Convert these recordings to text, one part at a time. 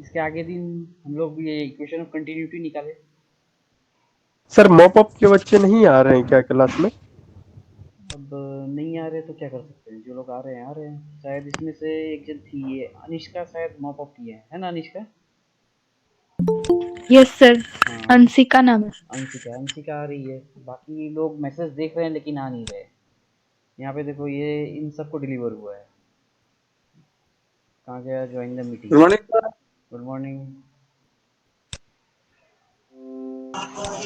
इसके आगे दिन हम लोग ये इक्वेशन ऑफ कंटिन्यूटी निकाले। सर मॉप अप के बच्चे नहीं आ रहे हैं क्या क्लास में? अब नहीं आ रहे तो क्या कर सकते हैं, जो लोग आ रहे हैं आ रहे हैं। शायद इसमें से एक जन थी, ये अनिष्का, शायद मॉप अप की है ना अनिष्का? Yes sir. हाँ, अंशिका नाम है। अंशिका अंशिका आ रही है। बाकी लोग मैसेज देख रहे हैं लेकिन आ नहीं रहे। यहाँ पे देखो, ये इन सबको डिलीवर हुआ है। कहाँ गया join the meeting? Good morning sir. Good morning.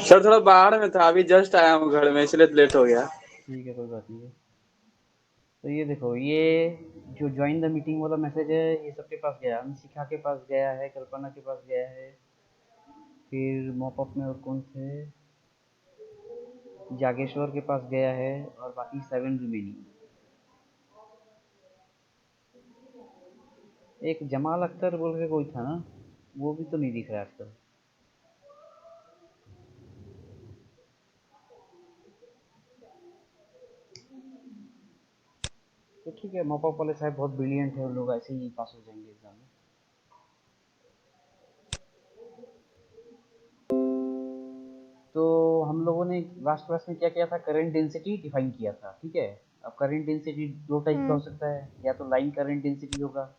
Sir थोड़ा बाहर में था, अभी जस्ट आया हूँ घर में, इसलिए लेट हो गया। ठीक है, कोई बात नहीं है। तो ये देखो, ये जो ज्वाइन द मीटिंग वाला मैसेज है, ये सबके पास गया। अंशिका के पास गया है, कल्पना के पास गया है, फिर मॉपअप में और कौन थे, जागेश्वर के पास गया है, और बाकी 7 रिमेनिंग। एक जमाल अख्तर बोल के कोई था ना, वो भी तो नहीं दिख रहा आजकल। तो ठीक है, मॉपअप वाले साहब बहुत ब्रिलियंट है, उन लोग ऐसे ही पास हो जाएंगे एग्जाम में। तो हम लोगों ने लास्ट क्लास में क्या किया था, करंट डेंसिटी डिफाइन किया था, ठीक है। अब करंट डेंसिटी दो टाइप का हो सकता है, या तो लाइन करंट डेंसिटी होगा,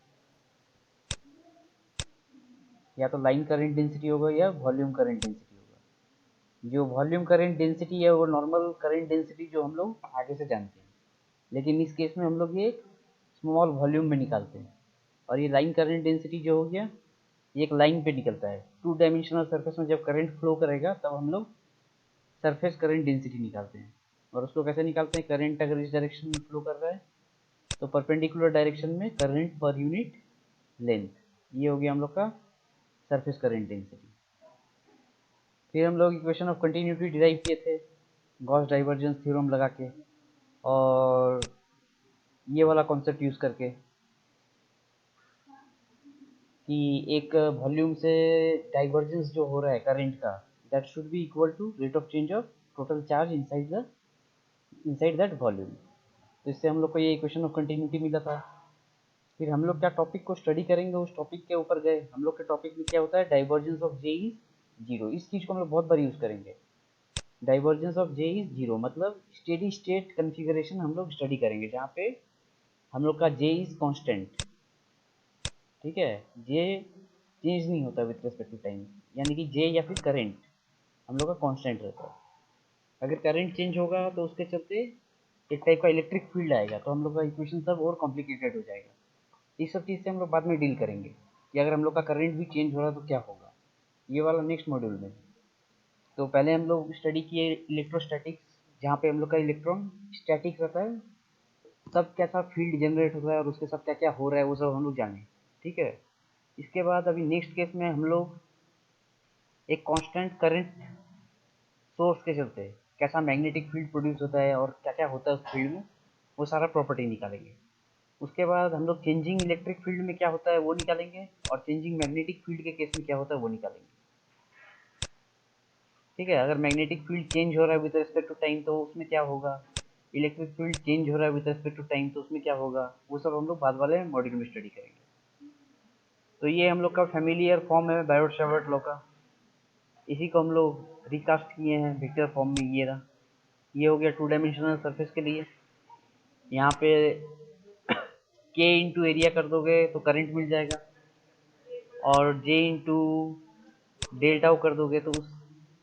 या वॉल्यूम करंट डेंसिटी होगा। जो वॉल्यूम करंट डेंसिटी है वो नॉर्मल करंट डेंसिटी जो हम लोग आगे से जानते हैं, लेकिन इस केस में हम लोग ये स्मॉल वॉल्यूम में निकालते हैं। और ये लाइन करंट डेंसिटी जो हो गया, ये एक लाइन पे निकलता है। 2 डायमेंशनल सरफेस में जब करंट फ्लो करेगा तब हम लोग सरफेस करंट डेंसिटी निकालते हैं। और उसको कैसे निकालते हैं, करंट अगर इस डायरेक्शन में फ्लो कर रहा है तो परपेंडिकुलर डायरेक्शन में करंट पर यूनिट लेंथ, ये हो गया हम लोग का सरफेस करंट डेंसिटी। फिर हम लोग इक्वेशन ऑफ कंटिन्यूटी डिराइव किए थे गॉस डाइवर्जेंस थ्योरम लगा के, और ये वाला कॉन्सेप्ट यूज करके कि एक वॉल्यूम से डाइवर्जेंस जो हो रहा है करंट का, that should be equal to rate of change of total charge inside that volume. तो इससे हम लोग को ये इक्वेशन ऑफ कंटिन्यूटी मिला था। फिर हम लोग क्या टॉपिक को स्टडी करेंगे, उस टॉपिक के ऊपर गए। हम लोग के टॉपिक में क्या होता है, divergence of J is zero. इस चीज़ को हम लोग बहुत बार यूज करेंगे। Divergence of J is zero मतलब स्टेडी स्टेट कन्फिगरेशन हम लोग स्टडी करेंगे, जहाँ पे हम लोग का जे इज कांस्टेंट, ठीक है। जे चेंज नहीं होता विथ रिस्पेक्ट टू टाइम, यानी कि जे या फिर करंट हम लोग का कांस्टेंट रहता है। अगर करंट चेंज होगा तो उसके चलते एक टाइप का इलेक्ट्रिक फील्ड आएगा, तो हम लोग का इक्वेशन सब और कॉम्प्लिकेटेड हो जाएगा। इस सब चीज़ से हम लोग बाद में डील करेंगे कि अगर हम लोग का करंट भी चेंज हो रहा है तो क्या होगा, ये वाला नेक्स्ट मॉड्यूल में। तो पहले हम लोग स्टडी किए इलेक्ट्रोस्टैटिक्स, जहाँ पे हम लोग का इलेक्ट्रॉन स्टैटिक रहता है, तब कैसा फील्ड जनरेट होता है और उसके साथ क्या क्या हो रहा है वो सब हम लोग जाने, ठीक है। इसके बाद अभी नेक्स्ट केस में हम लोग एक कांस्टेंट करंट सोर्स के चलते कैसा मैग्नेटिक फील्ड प्रोड्यूस होता है और क्या क्या होता है उस फील्ड में, वो सारा प्रॉपर्टी निकालेंगे। उसके बाद हम लोग चेंजिंग इलेक्ट्रिक फील्ड में क्या होता है वो निकालेंगे, और चेंजिंग मैग्नेटिक फील्ड के केस में क्या होता है वो निकालेंगे, ठीक है। अगर मैग्नेटिक फील्ड चेंज हो रहा है विद रिस्पेक्ट टू टाइम तो उसमें क्या होगा, इलेक्ट्रिक फील्ड चेंज हो रहा है विद रिस्पेक्ट टू टाइम तो उसमें क्या होगा, वो सब हम लोग बाद वाले मॉड्यूल में स्टडी करेंगे। तो ये हम लोग का फेमिलियर फॉर्म है बायोट सावर्ट लॉ का, इसी को हम लोग रिकास्ट किए हैं वेक्टर फॉर्म में। ये रहा, ये हो गया 2 डायमेंशनल सरफेस के लिए। यहाँ पे के इंटू एरिया कर दोगे तो करंट मिल जाएगा, और जे इंटू डेल्टा कर दोगे तो उस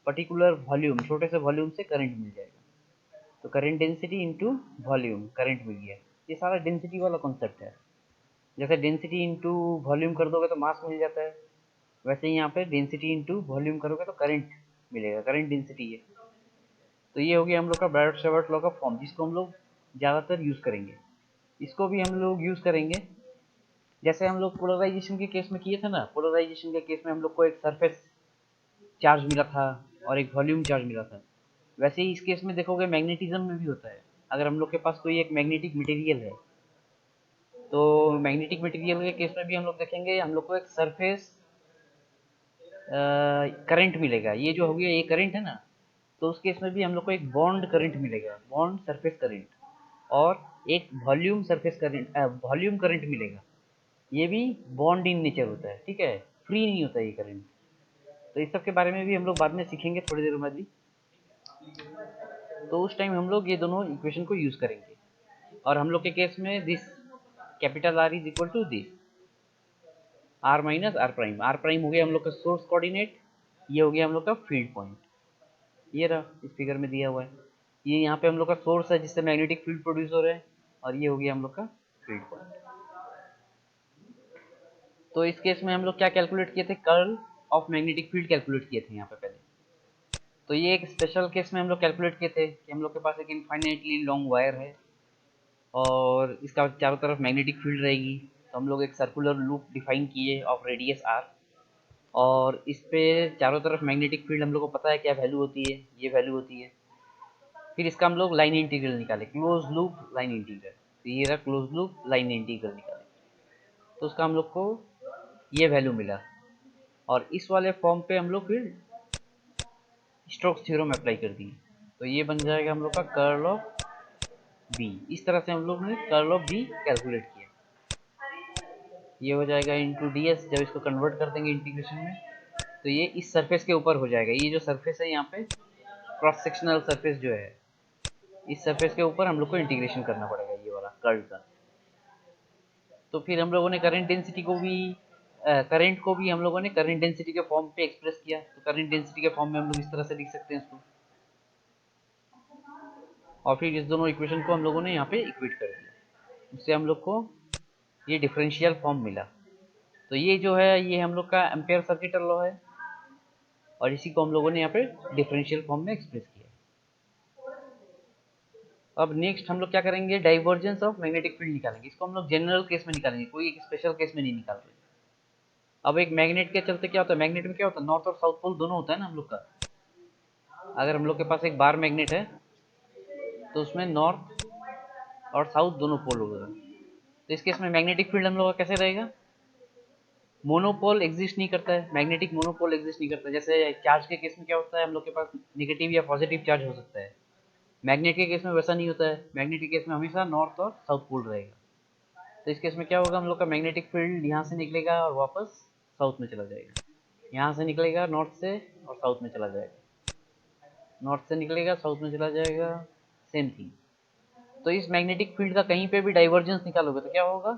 पर्टिकुलर वॉल्यूम, छोटे से वॉल्यूम से करंट मिल जाएगा। तो current density into volume, current मिल गया। ये सारा डेंसिटी वाला कॉन्सेप्ट है। जैसे डेंसिटी इंटू वॉल्यूम कर दोगे तो मास मिल जाता है, वैसे ही यहाँ पे डेंसिटी इंटू वॉल्यूम करोगे तो करंट मिलेगा, करंट डेंसिटी है। तो ये हो गया हम लोग का बायोट सावर्ट लॉ का फॉर्म, जिसको हम लोग ज़्यादातर यूज़ करेंगे। इसको भी हम लोग यूज़ करेंगे जैसे हम लोग पोलराइजेशन के केस में किए थे ना। पोलराइजेशन के केस में हम लोग को एक सरफेस चार्ज मिला था और एक वॉल्यूम चार्ज मिला था। वैसे ही इस केस में देखोगे मैग्नेटिज्म में भी होता है। अगर हम लोग के पास कोई एक मैग्नेटिक मटेरियल है तो मैग्नेटिक मटेरियल के केस में भी हम लोग देखेंगे, हम लोग को एक सरफेस करंट मिलेगा। ये जो हो गया ये करंट है ना, तो उस केस में भी हम लोग को एक बॉन्ड करंट मिलेगा, बॉन्ड सरफेस करंट, और एक volume surface current, volume current मिलेगा। ये भी बॉन्ड इन नेचर होता है, ठीक है। फ्री नहीं होता ये करंट। तो इस सब के बारे में भी हम लोग बाद में सीखेंगे थोड़ी देर बाद भी। तो उस टाइम हम लोग ये दोनों इक्वेशन को यूज करेंगे। और हम लोग के केस में this capital R is equal to this R minus R prime. R prime हो गया हम लोग का सोर्स कोऑर्डिनेट, ये हो गया हम लोग का फील्ड पॉइंट। ये रहा इस फिगर में दिया हुआ है। ये यहाँ पे हम लोग का सोर्स है जिससे मैग्नेटिक फील्ड प्रोड्यूस हो रहा है, और ये हो गया हम लोग का फील्ड पॉइंट। तो इस केस में हम लोग क्या कैलकुलेट किए थे, curl of magnetic field calculate किए थे यहाँ पे पहले। तो ये एक स्पेशल केस में हम लोग कैलकुलेट किए थे कि हम लोग के पास एक इनफाइनाइटली लॉन्ग वायर है और इसका चारों तरफ मैग्नेटिक फील्ड रहेगी। तो हम लोग एक सर्कुलर लूप डिफाइन किए ऑफ रेडियस आर, और इस पे चारों तरफ मैग्नेटिक फील्ड हम लोग को पता है क्या वैल्यू होती है, ये वैल्यू होती है। फिर इसका हम लोग लाइन इंटीग्रल निकाले, क्लोज लूप लाइन इंटीग्रल। तो ये रहा क्लोज लूप लाइन इंटीग्रल निकाले, तो उसका हम लोग को ये वैल्यू मिला। और इस वाले फॉर्म पे हम लोग फिर स्टोक्स थ्योरम अप्लाई कर दिए। तो ये बन जाएगा हम लोग का कर्ल ऑफ बी। इस तरह से हम लोग ने कर्ल ऑफ बी कैलकुलेट किया। ये हो जाएगा इंटू डी एस। जब इसको कन्वर्ट कर देंगे इंटीग्रेशन में, तो ये इस सरफेस के ऊपर हो जाएगा। ये जो सरफेस है यहाँ पे क्रॉस सेक्शनल सरफेस जो है, इस सरफेस के ऊपर हम लोग को इंटीग्रेशन करना पड़ेगा ये वाला कर्ल का। तो फिर हम लोगों ने करंट डेंसिटी को भी करंट को भी हम लोगों ने करंट डेंसिटी के फॉर्म पे एक्सप्रेस किया। तो करंट डेंसिटी के फॉर्म में हम लोग इस तरह से लिख सकते हैं इसको, और फिर इस दोनों इक्वेशन को हम लोगों ने यहाँ पे इक्वेट कर दिया। उससे हम लोग को ये डिफरेंशियल फॉर्म मिला। तो ये जो है ये हम लोग का एम्पेयर सर्किट लॉ है, और इसी को हम लोगों ने यहाँ पे डिफरेंशियल फॉर्म में एक्सप्रेस किया। अब नेक्स्ट हम लोग क्या करेंगे, डाइवर्जेंस ऑफ मैग्नेटिक फील्ड निकालेंगे। इसको हम लोग जनरल केस में निकालेंगे, कोई एक स्पेशल केस में नहीं निकाल रहे। अब एक मैग्नेट के चलते क्या होता है, मैग्नेट में क्या होता है, नॉर्थ और साउथ पोल दोनों होता है ना हम लोग का। अगर हम लोग के पास एक बार मैग्नेट है तो उसमें नॉर्थ और साउथ दोनों पोल होगा। तो इस केस में मैग्नेटिक फील्ड हम लोग का कैसे रहेगा, मोनोपोल एग्जिस्ट नहीं करता है, मैग्नेटिक मोनोपोल एग्जिस्ट नहीं करता है। जैसे चार्ज के केस में क्या होता है, हम लोग के पास नेगेटिव या पॉजिटिव चार्ज हो सकता है। मैग्नेट के केस में वैसा नहीं होता है, मैग्नेट के केस में हमेशा नॉर्थ और साउथ पोल रहेगा। तो इस केस में क्या होगा, हम लोग का मैग्नेटिक फील्ड यहाँ से निकलेगा और वापस साउथ में चला जाएगा, यहाँ से निकलेगा नॉर्थ से और साउथ में चला जाएगा, नॉर्थ से निकलेगा साउथ में चला जाएगा, सेम थिंग। तो इस मैग्नेटिक फील्ड का कहीं पे भी डाइवर्जेंस निकालोगे तो क्या होगा,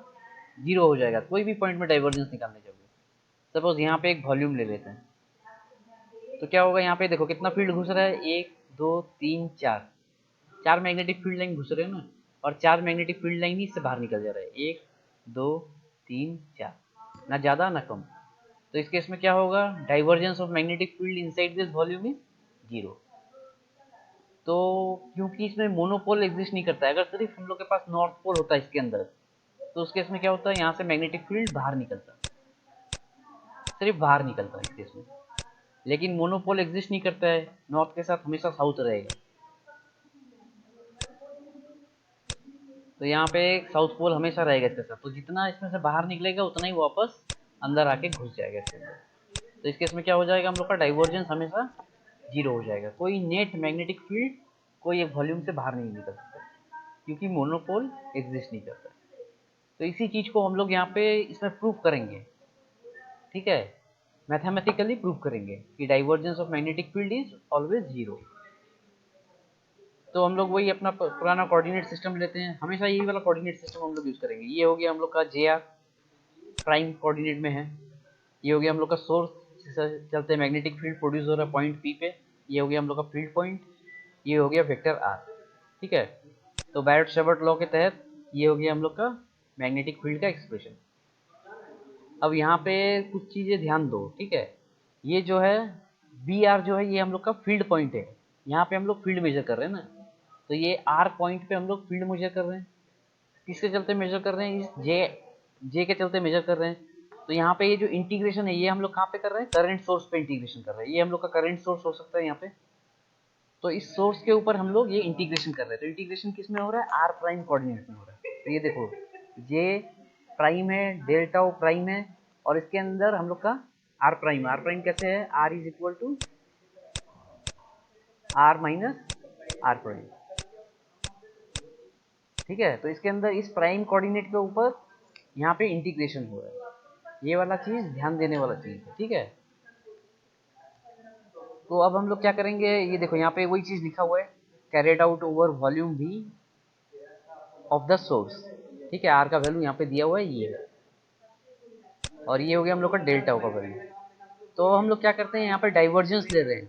जीरो हो जाएगा। कोई भी पॉइंट में डाइवर्जेंस निकालने जाओगे, सपोज यहाँ पे एक वॉल्यूम ले लेते हैं, तो क्या होगा, यहाँ पे देखो कितना फील्ड घुस रहा है, 1 2 3 4, चार मैग्नेटिक फील्ड लाइन घुस रहे हैं ना, और चार मैग्नेटिक फील्ड लाइन ही इससे बाहर निकल जा रहा है, 1 2 3 4, ना ज़्यादा ना कम। तो इस केस में क्या होगा, divergence of magnetic field inside this volume is zero. तो क्योंकि इसमें मोनोपोल एग्जिस्ट नहीं करता है, अगर सिर्फ हम लोग के पास नॉर्थ पोल होता है इसके अंदर, तो उस केस में क्या होता है, यहाँ से मैग्नेटिक फील्ड बाहर निकलता है, सिर्फ बाहर निकलता है इस केस में। लेकिन मोनोपोल एग्जिस्ट नहीं करता है, नॉर्थ के साथ हमेशा साउथ रहेगा। तो यहाँ पे साउथ पोल हमेशा रहेगा इसके साथ, तो जितना इसमें से बाहर निकलेगा उतना ही वापस अंदर आके घुस जाएगा इसके अंदर। तो इस केस में क्या हो जाएगा, हम लोग का डाइवर्जेंस हमेशा जीरो हो जाएगा। कोई नेट मैग्नेटिक फील्ड कोई एक वॉल्यूम से बाहर नहीं निकल सकता, क्योंकि मोनोपोल एग्जिस्ट नहीं करता। तो इसी चीज को हम लोग यहाँ पे इसमें प्रूफ करेंगे, ठीक है, मैथमेटिकली प्रूफ करेंगे कि divergence of magnetic field is always zero. तो हम लोग वही अपना पुराना कोऑर्डिनेट सिस्टम लेते हैं, हमेशा यही वाला कोऑर्डिनेट सिस्टम हम लोग यूज करेंगे। ये हो गया हम लोग का जे आर प्राइम कोऑर्डिनेट में है, ये हो गया हम लोग का सोर्स चलते मैग्नेटिक फील्ड प्रोड्यूस हो रहा है पॉइंट पी पे, ये हो गया हम लोग का फील्ड पॉइंट, ये हो गया वेक्टर आर, ठीक है। तो बायट शेवर्ट लॉ के तहत ये हो गया हम लोग का मैग्नेटिक फील्ड का एक्सप्रेशन। अब यहाँ पे कुछ चीजें ध्यान दो, ठीक है। ये जो है बी आर जो है ये हम लोग का फील्ड पॉइंट है, यहाँ पे हम लोग फील्ड मेजर कर रहे हैं ना। तो ये आर पॉइंट पे हम लोग फील्ड मेजर कर रहे हैं, किसके चलते मेजर कर रहे हैं, इस जे के चलते मेजर कर रहे हैं। तो यहाँ पे ये जो इंटीग्रेशन है ये हम लोग कहाँ पे कर रहे हैं, करंट सोर्स पे इंटीग्रेशन कर रहे हैं। ये हम लोग का करंट सोर्स हो सकता है यहाँ पे, तो इस सोर्स के ऊपर हम लोग ये इंटीग्रेशन कर रहे हैं। तो इंटीग्रेशन किस में हो रहा है, आर प्राइम कोऑर्डिनेट में हो रहा है। तो ये देखो जे प्राइम है, डेल्टा ओ प्राइम है, और इसके अंदर हम लोग का आर प्राइम कैसे है, R is equal to R minus R prime, ठीक है। तो इसके अंदर इस प्राइम कोऑर्डिनेट के ऊपर यहाँ पे इंटीग्रेशन हो रहा है। ये वाला चीज ध्यान देने वाला चीज है, ठीक है। तो अब हम लोग क्या करेंगे, ये देखो यहाँ पे वही चीज लिखा हुआ है, carried out over volume we of the source, ठीक है। आर का वैल्यू यहाँ पे दिया हुआ है ये है, और ये हो गया हम लोग का डेल्टा का वैल्यू। तो हम लोग क्या करते हैं, यहाँ पे डाइवर्जेंस ले रहे हैं,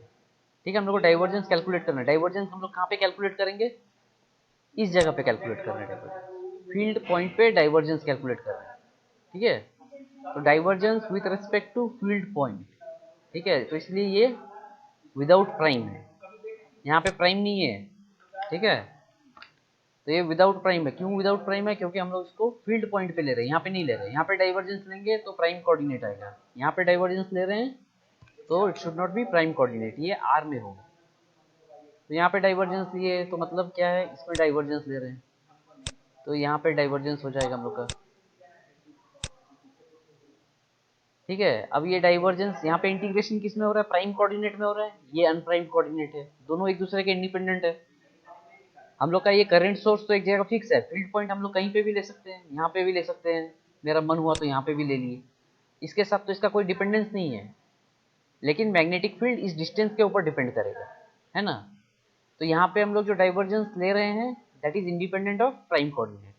ठीक है। हम लोग को डाइवर्जेंस कैलकुलेट करना है। डाइवर्जेंस हम लोग कहाँ पे कैलकुलेट करेंगे, इस जगह पे कैलकुलेट करना है डाइवर्जेंस, फील्ड पॉइंट पे डाइवर्जेंस कैलकुलेट करना है, ठीक है। तो divergence with respect to field point, ठीक है। तो इसलिए ये विदाउट प्राइम है, यहाँ पे प्राइम नहीं है, ठीक है। तो ये विदाउट प्राइम है। क्यों विदाउट प्राइम है, क्योंकि हम लोग इसको फील्ड पॉइंट पे ले रहे हैं, यहाँ पे नहीं ले रहे हैं। यहाँ पे डाइवर्जेंस लेंगे तो प्राइम कोऑर्डिनेट आएगा, यहाँ पे डाइवर्जेंस ले रहे हैं तो it should not be prime coordinate, ये आर में होगा। तो यहाँ पे डाइवर्जेंस लिए तो मतलब क्या है, इसमें डाइवर्जेंस ले रहे हैं, तो यहाँ पे डाइवर्जेंस हो जाएगा हम लोग का, ठीक है। अब ये डाइवर्जेंस यहाँ पे इंटीग्रेशन किस में हो रहा है, प्राइम कोऑर्डिनेट में हो रहा है, ये अनप्राइम कोऑर्डिनेट है, दोनों एक दूसरे के इंडिपेंडेंट है। हम लोग का ये करंट सोर्स तो एक जगह फिक्स है, फील्ड पॉइंट हम लोग कहीं पे भी ले सकते हैं, यहाँ पे भी ले सकते हैं, मेरा मन हुआ तो यहाँ पे भी ले लिए, इसके साथ तो इसका कोई डिपेंडेंस नहीं है। लेकिन मैग्नेटिक फील्ड इस डिस्टेंस के ऊपर डिपेंड करेगा, है ना। तो यहाँ पे हम लोग जो डाइवर्जेंस ले रहे हैं that is independent of prime coordinate,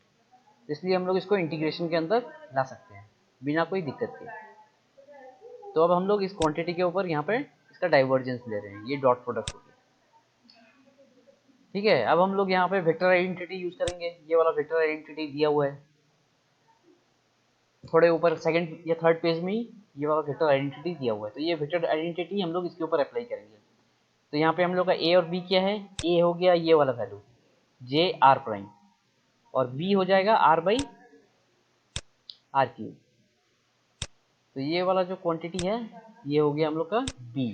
इसलिए हम लोग इसको इंटीग्रेशन के अंदर ला सकते हैं बिना कोई दिक्कत के। तो अब हम लोग इस क्वांटिटी के ऊपर यहाँ पे इसका डाइवर्जेंस ले रहे हैं, ये डॉट प्रोडक्ट हो गया, ठीक है। अब हम लोग यहाँ पे वेक्टर आइडेंटिटी यूज करेंगे, ये वाला वेक्टर आइडेंटिटी दिया हुआ है थोड़े ऊपर सेकंड या थर्ड पेज में ही, ये वाला वेक्टर आइडेंटिटी दिया हुआ है। तो ये वेक्टर आइडेंटिटी हम लोग इसके ऊपर अप्लाई करेंगे। तो यहाँ पे हम लोग का ए और बी क्या है, ए हो गया ये वाला वैल्यू जे आर प्राइम, और बी हो जाएगा आर बाई आर क्यूब। तो ये वाला जो क्वांटिटी है ये हो गया हम लोग का बी,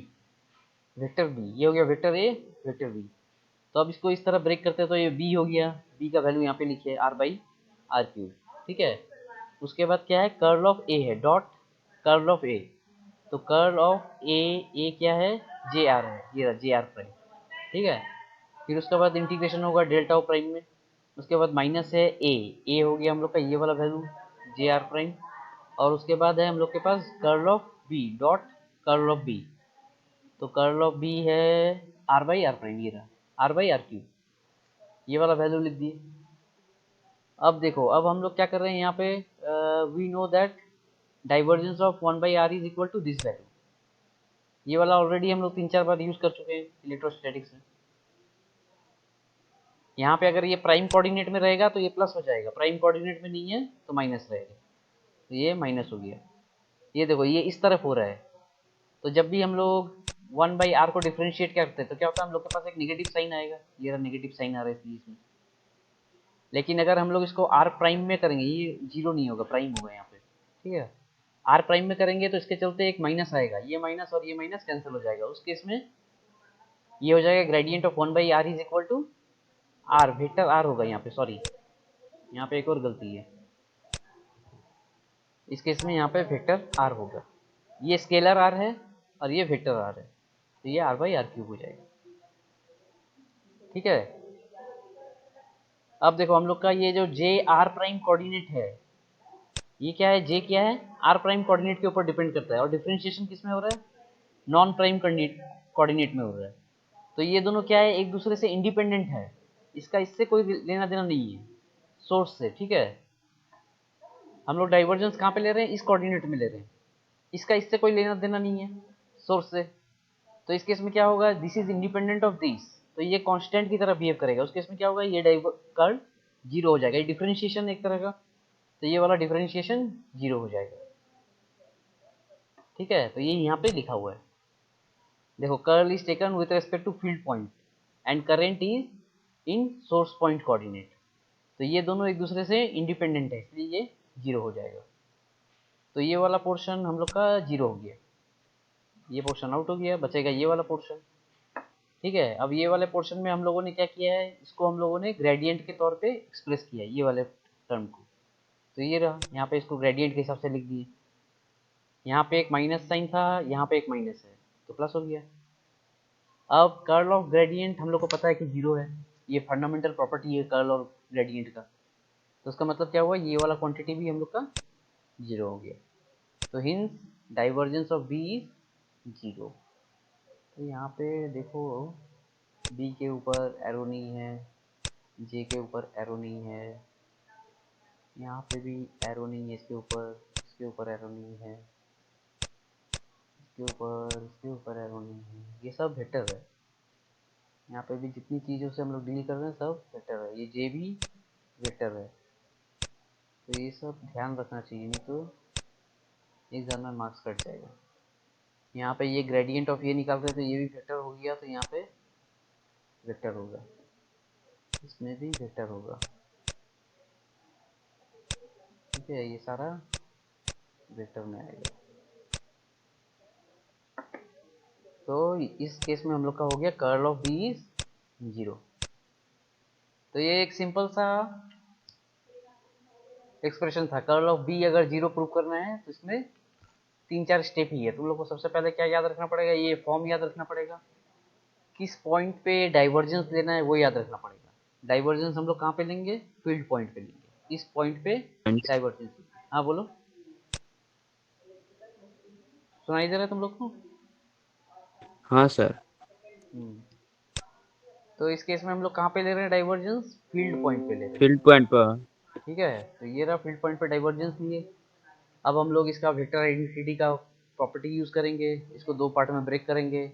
वेक्टर बी, ये हो गया वेक्टर ए, वेक्टर बी। तो अब इसको इस तरह ब्रेक करते हैं तो ये बी हो गया, बी का वैल्यू यहाँ पे लिखिए आर बाई आर क्यूब, ठीक है। उसके बाद क्या है, कर्ल ऑफ ए है, डॉट कर्ल ऑफ ए। तो कर्ल ऑफ ए क्या है, जे आर है, ये जे आर प्राइम, ठीक है। फिर उसके बाद इंटीग्रेशन होगा डेल्टा ऑफ प्राइम में, उसके बाद माइनस है ए हो गया हम लोग का ये वाला वैल्यू जे आर प्राइम, और उसके बाद है हम लोग के पास curl of B, dot curl of B. तो कर्ल ऑफ बी है आर बाई आर प्राइम, ये रहा आर बाई आर क्यूब, ये वाला वैल्यू लिख दिए। अब देखो, अब हम लोग क्या कर रहे हैं यहाँ पे, we know that divergence of 1 by R is equal to this value, ये वाला ऑलरेडी हम लोग 3-4 बार यूज कर चुके हैं इलेक्ट्रोस्टैटिक्स में। यहाँ पे अगर ये प्राइम कोऑर्डिनेट में रहेगा तो ये प्लस हो जाएगा, प्राइम कोऑर्डिनेट में नहीं है तो माइनस रहेगा, तो ये माइनस हो गया। ये देखो ये इस तरफ हो रहा है, तो जब भी हम लोग 1 बाई आर को डिफ्रेंशिएट करते हैं तो क्या होता है, हम लोग के पास एक नेगेटिव साइन आएगा, ये रहा नेगेटिव साइन आ रहा है इसलिए इसमें। लेकिन अगर हम लोग इसको आर प्राइम में करेंगे, ये जीरो नहीं होगा, प्राइम होगा यहाँ पे, ठीक है। आर प्राइम में करेंगे तो इसके चलते एक माइनस आएगा, ये माइनस और ये माइनस कैंसिल हो जाएगा, उस केस में ये हो जाएगा gradient of 1 by R is equal to R, vector R होगा यहाँ पे, सॉरी यहाँ पे एक और गलती है, इस केस में यहाँ पे वेक्टर आर होगा, ये स्केलर आर है और ये वेक्टर आर है, तो ये आर बाई आर क्यूब हो जाएगा, ठीक है। अब देखो हम लोग का ये जो जे आर प्राइम कोऑर्डिनेट है, ये क्या है, जे क्या है, आर प्राइम कोऑर्डिनेट के ऊपर डिपेंड करता है, और डिफरेंशिएशन किस में हो रहा है, नॉन प्राइम कोऑर्डिनेट में हो रहा है। तो ये दोनों क्या है, एक दूसरे से इंडिपेंडेंट है, इसका इससे कोई लेना देना नहीं है सोर्स से, ठीक है। हम लोग डाइवर्जेंस कहाँ पे ले रहे हैं, इस कोऑर्डिनेट में ले रहे हैं, इसका इससे कोई लेना देना नहीं है सोर्स से। तो इस केस में क्या होगा, this is independent of this, तो ये कांस्टेंट की तरह बिहेव करेगा, उस केस में क्या होगा, ये कर्ल जीरो हो जाएगा, ये डिफरेंशिएशन एक तरह का, तो ये वाला डिफरेंशिएशन जीरो हो जाएगा, ठीक है। तो ये यहाँ पे लिखा हुआ है, देखो curl is taken with respect to field point and current is in source point coordinate, तो ये दोनों एक दूसरे से इंडिपेंडेंट है, इसलिए ये जीरो हो जाएगा। तो ये वाला पोर्शन हम लोग का जीरो हो गया, ये पोर्शन आउट हो गया, बचेगा ये वाला पोर्शन, ठीक है। अब ये वाले पोर्शन में हम लोगों ने क्या किया है, इसको हम लोगों ने ग्रेडियंट के तौर पे एक्सप्रेस किया है ये वाले टर्म को, तो ये रहा, यहाँ पे इसको ग्रेडियंट के हिसाब से लिख दिए, यहाँ पे एक माइनस साइन था, यहाँ पे एक माइनस है तो प्लस हो गया। अब कर्ल ऑफ ग्रेडियंट हम लोग को पता है कि जीरो है, ये फंडामेंटल प्रॉपर्टी है कर्ल और ग्रेडियंट का, तो उसका मतलब क्या हुआ, ये वाला क्वांटिटी भी हम लोग का जीरो हो गया। तो hence divergence of B is 0। तो यहाँ पे देखो बी के ऊपर एरो नहीं है, जे के ऊपर एरो नहीं है, यहाँ पे भी एरो नहीं है, इसके ऊपर एरो नहीं है, इसके ऊपर एरो नहीं है, ये सब वेक्टर है। यहाँ पे भी जितनी चीज़ों से हम लोग डील कर रहे हैं सब वेक्टर है, ये जे भी वेक्टर है। तो ये सब ध्यान रखना चाहिए, नहीं तो एग्जाम में मार्क्स कट जाएगा। यहाँ पे ये ग्रेडियंट ऑफ ये निकाल रहे हैं तो ये भी वेक्टर हो गया, तो यहाँ पे वेक्टर होगा, इसमें भी वेक्टर होगा। ठीक है, ये सारा वेक्टर में आएगा। तो इस केस में हम लोग का हो गया कर्ल ऑफ बी इज 0। तो ये एक सिंपल सा एक्सप्रेशन था। कर्ल ऑफ बी अगर 0 प्रूव करना है तो इसमें 3-4 स्टेप ही है। तुम लोग को सबसे पहले क्या याद रखना पड़ेगा, ये फॉर्म याद रखना पड़ेगा, किस पॉइंट पे डाइवर्जेंस लेना है वो याद रखना पड़ेगा। डाइवर्जेंस हम लोग कहाँ पे लेंगे, फील्ड पॉइंट पे लेंगे, इस पॉइंट पे डाइवर्जेंस। हाँ बोलो, सुनाई दे रहा है तुम लोग को? हाँ सर। हम्म। तो इस केस में हम लोग कहाँ पे ले रहे हैं डाइवर्जेंस, फील्ड पॉइंट पे ले रहे हैं। फील्ड पॉइंट पर। ठीक है, तो ये रहा फील्ड पॉइंट पे डाइवर्जेंस लिए। अब हम लोग इसका वेक्टर आइडेंटिटी का प्रॉपर्टी यूज करेंगे, इसको दो पार्ट में ब्रेक करेंगे।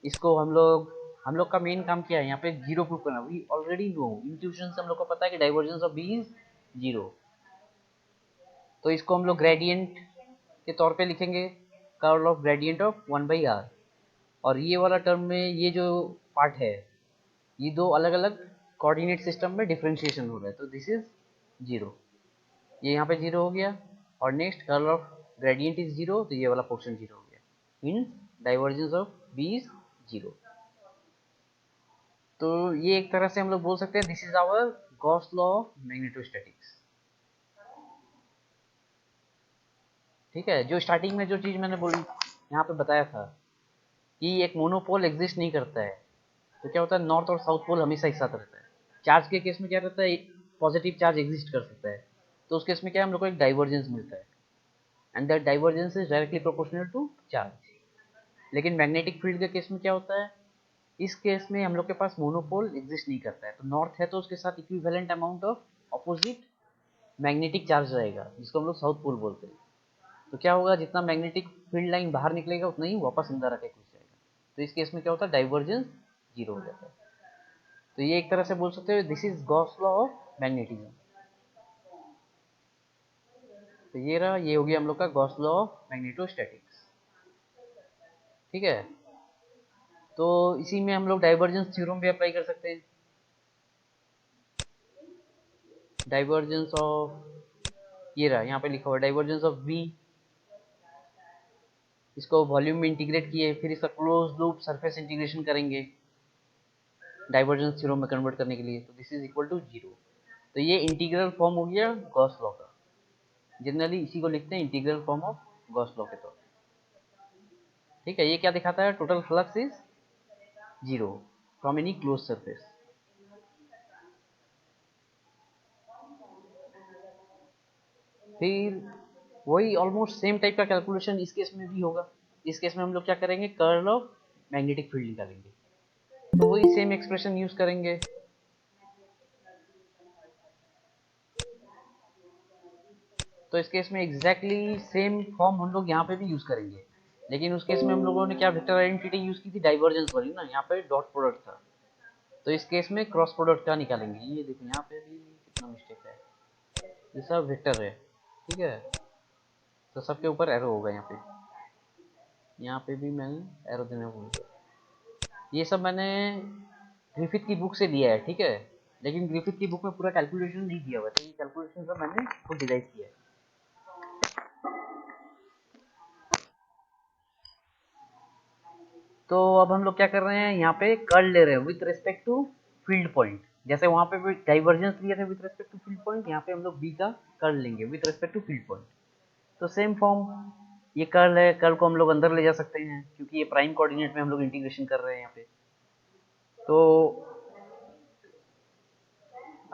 इसको हम लोग का मेन काम क्या है, यहाँ पे 0 प्रूफ करना। वी ऑलरेडी नो, इंट्यूशन से हम लोग को पता है कि डाइवर्जेंस ऑफ बी इज 0। तो इसको हम लोग ग्रेडियंट के तौर पे लिखेंगे, curl of gradient of 1/r। और ये वाला टर्म में ये जो पार्ट है, ये दो अलग अलग कोऑर्डिनेट सिस्टम में डिफरेंशिएशन हो रहा है, तो दिस इज 0। ये यहाँ पे 0 हो गया। और next curl of gradient is 0, तो ये वाला पोर्शन 0 हो गया, means divergence of B is 0। तो ये एक तरह से हम लोग बोल सकते हैं this is our Gauss law of magnetostatics. ठीक है, जो स्टार्टिंग में जो चीज़ मैंने बोली यहाँ पे बताया था कि एक मोनोपोल एग्जिस्ट नहीं करता है, तो क्या होता है, नॉर्थ और साउथ पोल हमेशा एक साथ रहता है। चार्ज के केस में क्या रहता है, पॉजिटिव चार्ज एग्जिस्ट कर सकता है, तो उस केस में क्या है, हम लोग को एक डाइवर्जेंस मिलता है, and that divergence is directly proportional to charge. लेकिन मैग्नेटिक फील्ड के केस में क्या होता है, इस केस में हम लोग के पास मोनोपोल एग्जिस्ट नहीं करता है। तो नॉर्थ है तो उसके साथ equivalent amount of opposite magnetic charge रहेगा, जिसको हम लोग साउथ पोल बोलते हैं। तो क्या होगा, जितना मैग्नेटिक फील्ड लाइन बाहर निकलेगा उतना ही वापस अंदर आके घुस जाएगा। तो इस केस में क्या होता है, डाइवर्जेंस 0 हो जाता है। तो ये एक तरह से बोल सकते हो this is Gauss law of magnetism. तो ये रहा, ये हो गया हम लोग का गॉस लॉ ऑफ मैग्नेटोस्टैटिक्स। ठीक है, तो इसी में हम लोग डाइवर्जेंस थ्योरम भी अप्लाई कर सकते हैं। डाइवर्जेंस ऑफ, ये रहा यहाँ पे लिखा हुआ डाइवर्जेंस ऑफ v, इसको वॉल्यूम में इंटीग्रेट किए, फिर इसका क्लोज लूप सरफेस इंटीग्रेशन करेंगे डाइवर्जेंस थ्योरम में कन्वर्ट करने के लिए, तो दिस इज इक्वल टू 0। तो ये इंटीग्रल फॉर्म हो गया गॉस लॉ का। जनरली इसी को लिखते हैं integral form of Gauss law के तौर पे। ठीक है, ये क्या दिखाता है, total flux is 0 from any close surface. फिर वही ऑलमोस्ट सेम टाइप का कैलकुलेशन इस केस में भी होगा। इस केस में हम लोग क्या करेंगे, कर्ल ऑफ मैग्नेटिक फील्ड निकालेंगे, तो वही सेम एक्सप्रेशन यूज करेंगे। तो इस केस में एग्जैक्टली सेम फॉर्म हम लोग यहाँ पे भी यूज करेंगे, लेकिन उस केस में हम लोगों ने क्या वेक्टर आइडेंटिटी यूज की थी, डाइवर्जेंस वाली ना, यहाँ पे डॉट प्रोडक्ट था। तो इस केस में क्रॉस प्रोडक्ट का निकालेंगे। ये देखो यहाँ पे भी कितना मिस्टेक है, ये सब वेक्टर है। ठीक है, तो सबके ऊपर एरो होगा यहाँ पे भी मैंने एरो देना भूल गया। ये सब मैंने ग्रिफिथ की बुक से लिया है। ठीक है, लेकिन ग्रिफिथ की बुक में पूरा कैलकुलेशन नहीं दिया हुआ, तो ये कैलकुलेशन सब मैंने खुद डिजाइन किया है। तो अब हम लोग क्या कर रहे हैं, यहाँ पे कर्ल ले रहे हैं with respect to field point. जैसे वहां पे भी डाइवर्जेंस लिए थे with respect to field point, यहाँ पे हम लोग बी का कर्ल लेंगे with respect to field point. तो सेम फॉर्म, ये कर्ल है, कर्ल को हम लोग अंदर ले जा सकते हैं क्योंकि ये प्राइम कोऑर्डिनेट में हम लोग इंटीग्रेशन कर रहे हैं यहाँ पे। तो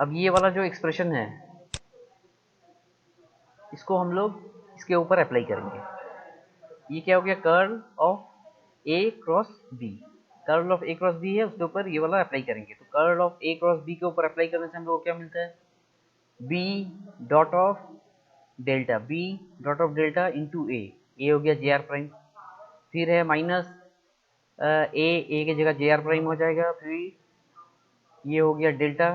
अब ये वाला जो एक्सप्रेशन है, इसको हम लोग इसके ऊपर अप्लाई करेंगे। ये क्या हो गया, curl of A cross B. Curl of A cross B है, उसके ऊपर ये वाला अप्लाई करेंगे। तो curl of A cross B के ऊपर अप्लाई करने से हम लोग को क्या मिलता है, B dot of delta, B dot of delta into A हो गया जे आर प्राइम। फिर है माइनस ए की जगह जे आर प्राइम हो जाएगा। फिर ये हो गया delta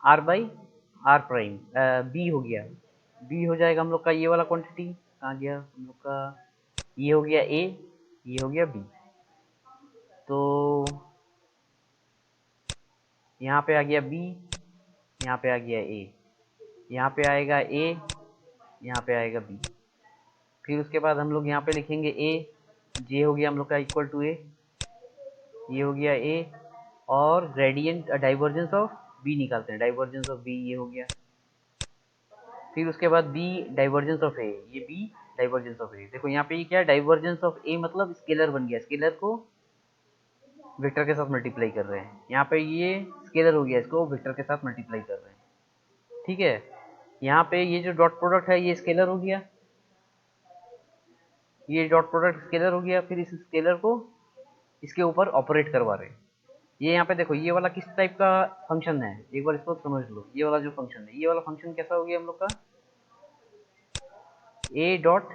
R by R prime, B हो गया, बी हो जाएगा हम लोग का ये वाला क्वांटिटी, कहाँ गया हम लोग का, ये हो गया ए, ये हो गया बी। तो यहाँ पे आ गया बी, यहाँ पे आ गया ए, यहाँ पे आएगा ए, यहाँ पे आएगा बी। फिर उसके बाद हम लोग यहाँ पे लिखेंगे ए, जे हो गया हम लोग का इक्वल टू ए, ये हो गया ए, और ग्रेडियंट डाइवर्जेंस ऑफ बी निकालते हैं, डाइवर्जेंस ऑफ बी ये हो गया। फिर उसके बाद बी डाइवर्जेंस ऑफ ए, ये बी डाइवर्जेंस ऑफ ए। देखो यहाँ पे ये क्या है, डाइवर्जेंस ऑफ ए मतलब स्केलर बन गया, स्केलर को वेक्टर के साथ मल्टीप्लाई कर रहे हैं। यहाँ पे ये स्केलर हो गया, इसको वेक्टर के साथ मल्टीप्लाई कर रहे हैं। ठीक है, यहाँ पे ये जो डॉट प्रोडक्ट है ये स्केलर हो गया, ये डॉट प्रोडक्ट स्केलर हो गया। फिर इस स्केलर को इसके ऊपर ऑपरेट करवा रहे हैं। ये यहाँ पे देखो ये वाला किस टाइप का फंक्शन है, एक बार इसको समझ लो। ये वाला जो फंक्शन है, ये वाला फंक्शन कैसा हो गया हम लोग का, ए डॉट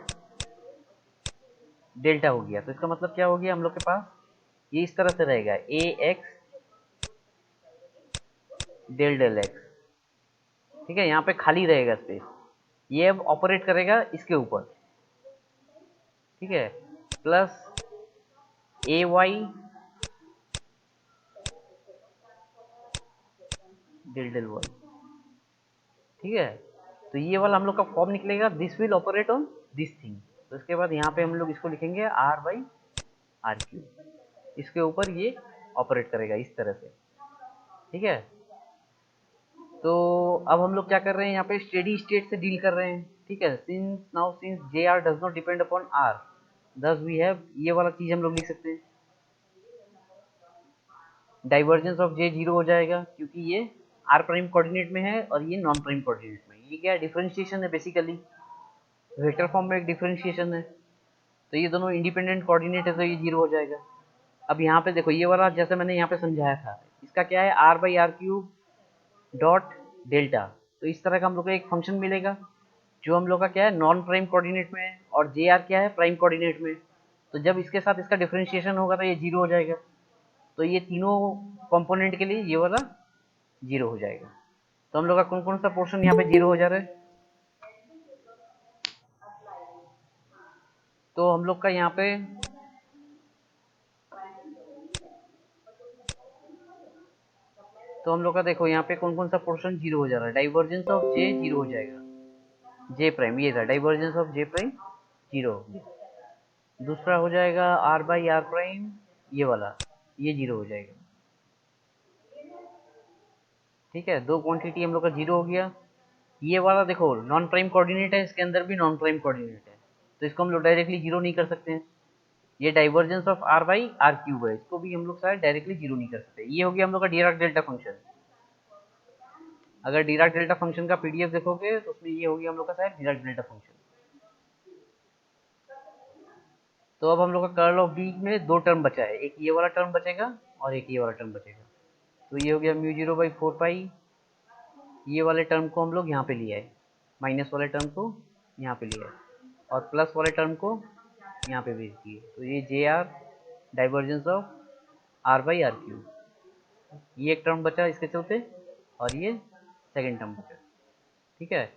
डेल्टा हो गया। तो इसका मतलब क्या हो गया हम लोग के पास, ये इस तरह से रहेगा, ए एक्स डेल डेल एक्स। ठीक है, यहाँ पे खाली रहेगा स्पेस, ये अब ऑपरेट करेगा इसके ऊपर। ठीक है, प्लस ए वाई डेल डेल वाई। ठीक है, तो ये वाला हम लोग का फॉर्म निकलेगा, this will operate on this thing. तो इसके बाद यहाँ पे हम लोग इसको लिखेंगे आर बाई आर क्यू, इसके ऊपर ये ऑपरेट करेगा इस तरह से। ठीक है, तो अब हम लोग क्या कर रहे हैं, यहाँ पे स्टेडी स्टेट से डील कर रहे हैं। ठीक है, since J R does not depend upon R, thus we have, ये वाला चीज हम लोग लिख सकते हैं, डाइवर्जेंस ऑफ जे जीरो हो जाएगा, क्योंकि ये आर प्राइम कोऑर्डिनेट में है और ये नॉन प्राइम कोऑर्डिनेट में। ये क्या है, डिफरेंशिएशन है बेसिकली, वेक्टर फॉर्म में एक डिफरेंशिएशन है। तो ये दोनों इंडिपेंडेंट कोऑर्डिनेट है, तो ये जीरो हो जाएगा। अब यहाँ पे देखो ये वाला जैसे मैंने यहाँ पे समझाया था, इसका क्या है, R by R cube dot delta. तो इस तरह का हम लोग को एक फंक्शन मिलेगा जो हम लोग का क्या है, नॉन प्राइम कोऑर्डिनेट में है, और जे आर क्या है, प्राइम कोऑर्डिनेट में। तो जब इसके साथ इसका डिफरेंशिएशन होगा तो ये जीरो हो जाएगा। तो ये तीनों कंपोनेंट के लिए ये वाला जीरो हो जाएगा। तो हम लोग का कौन कौन सा पोर्शन यहाँ पे जीरो हो जा रहा है, तो हम लोग का यहाँ पे तो हम लोग का देखो यहाँ पे कौन कौन सा पोर्शन जीरो हो जा रहा है, डाइवर्जेंस ऑफ जे जीरो हो जाएगा, जे प्राइम ये था, divergence of J prime zero हो गया। दूसरा हो जाएगा आर बाई आर प्राइम, ये वाला ये जीरो हो जाएगा। ठीक है, दो क्वांटिटी हम लोग का जीरो हो गया। ये वाला देखो नॉन प्राइम कोऑर्डिनेट है, इसके अंदर भी नॉन प्राइम कोऑर्डिनेट है, तो इसको हम लोग डायरेक्टली जीरो नहीं कर सकते हैं। ये divergence of R by R cube है, इसको भी हम लोग शायद डायरेक्टली जीरो नहीं कर सकते। ये हो गया हम लोग का डिराक डेल्टा फंक्शन। अगर डिराक डेल्टा फंक्शन का पीडीएफ देखोगे तो उसमें ये हो गया हम लोग का शायद डिराक डेल्टा फंक्शन। तो अब हम लोग का कर्ल ऑफ बी में दो टर्म बचा है, एक ये वाला टर्म बचेगा और एक ये वाला टर्म बचेगा। तो ये हो गया mu zero by four pi, ये वाले टर्म को हम लोग यहाँ पे लिया है, माइनस वाले टर्म को यहाँ पे लिया है, और प्लस वाले टर्म को यहाँ पे भेज दिए। तो ये J R divergence of R by R cube, ये एक टर्म बचा इसके चलते, और ये सेकेंड टर्म बचा। ठीक है,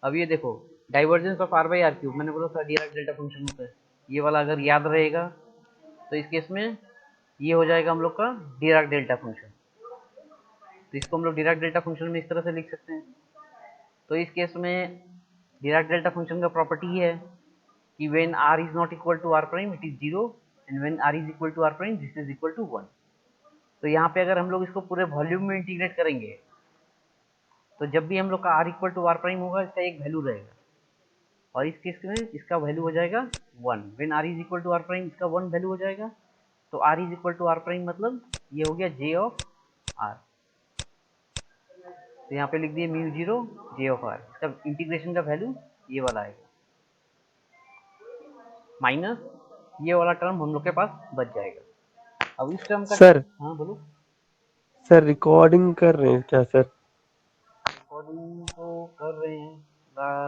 अब ये देखो divergence of R by R cube, मैंने बोला था डिराक डेल्टा फंक्शन होता है, ये वाला अगर याद रहेगा तो इस केस में ये हो जाएगा हम लोग का डिराक डेल्टा फंक्शन। तो इसको हम लोग डिराक डेल्टा फंक्शन में इस तरह से लिख सकते हैं। तो इस केस में डिराक डेल्टा फंक्शन का प्रॉपर्टी है कि when r is not equal to r prime it is zero, and when r is equal to r prime this is equal to 1। तो यहाँ पे अगर हम लोग इसको पूरे वॉल्यूम में इंटीग्रेट करेंगे तो जब भी हम लोग का r equal to r prime होगा इसका एक वैल्यू रहेगा, और इस केस में इसका वैल्यू हो जाएगा 1। When r is equal to r prime इसका 1 वैल्यू हो जाएगा। तो r is equal to r prime मतलब ये हो गया j ऑफ r। तो यहाँ पे लिख दिए μ0 j ऑफ r, इसका इंटीग्रेशन का वैल्यू ये वाला आएगा। माइनस ये वाला टर्म हम लोग के पास बच जाएगा। अब इस टर्म का, सर हाँ बोलो। सर रिकॉर्डिंग कर रहे हैं क्या सर? रिकॉर्डिंग तो कर रहे हैं,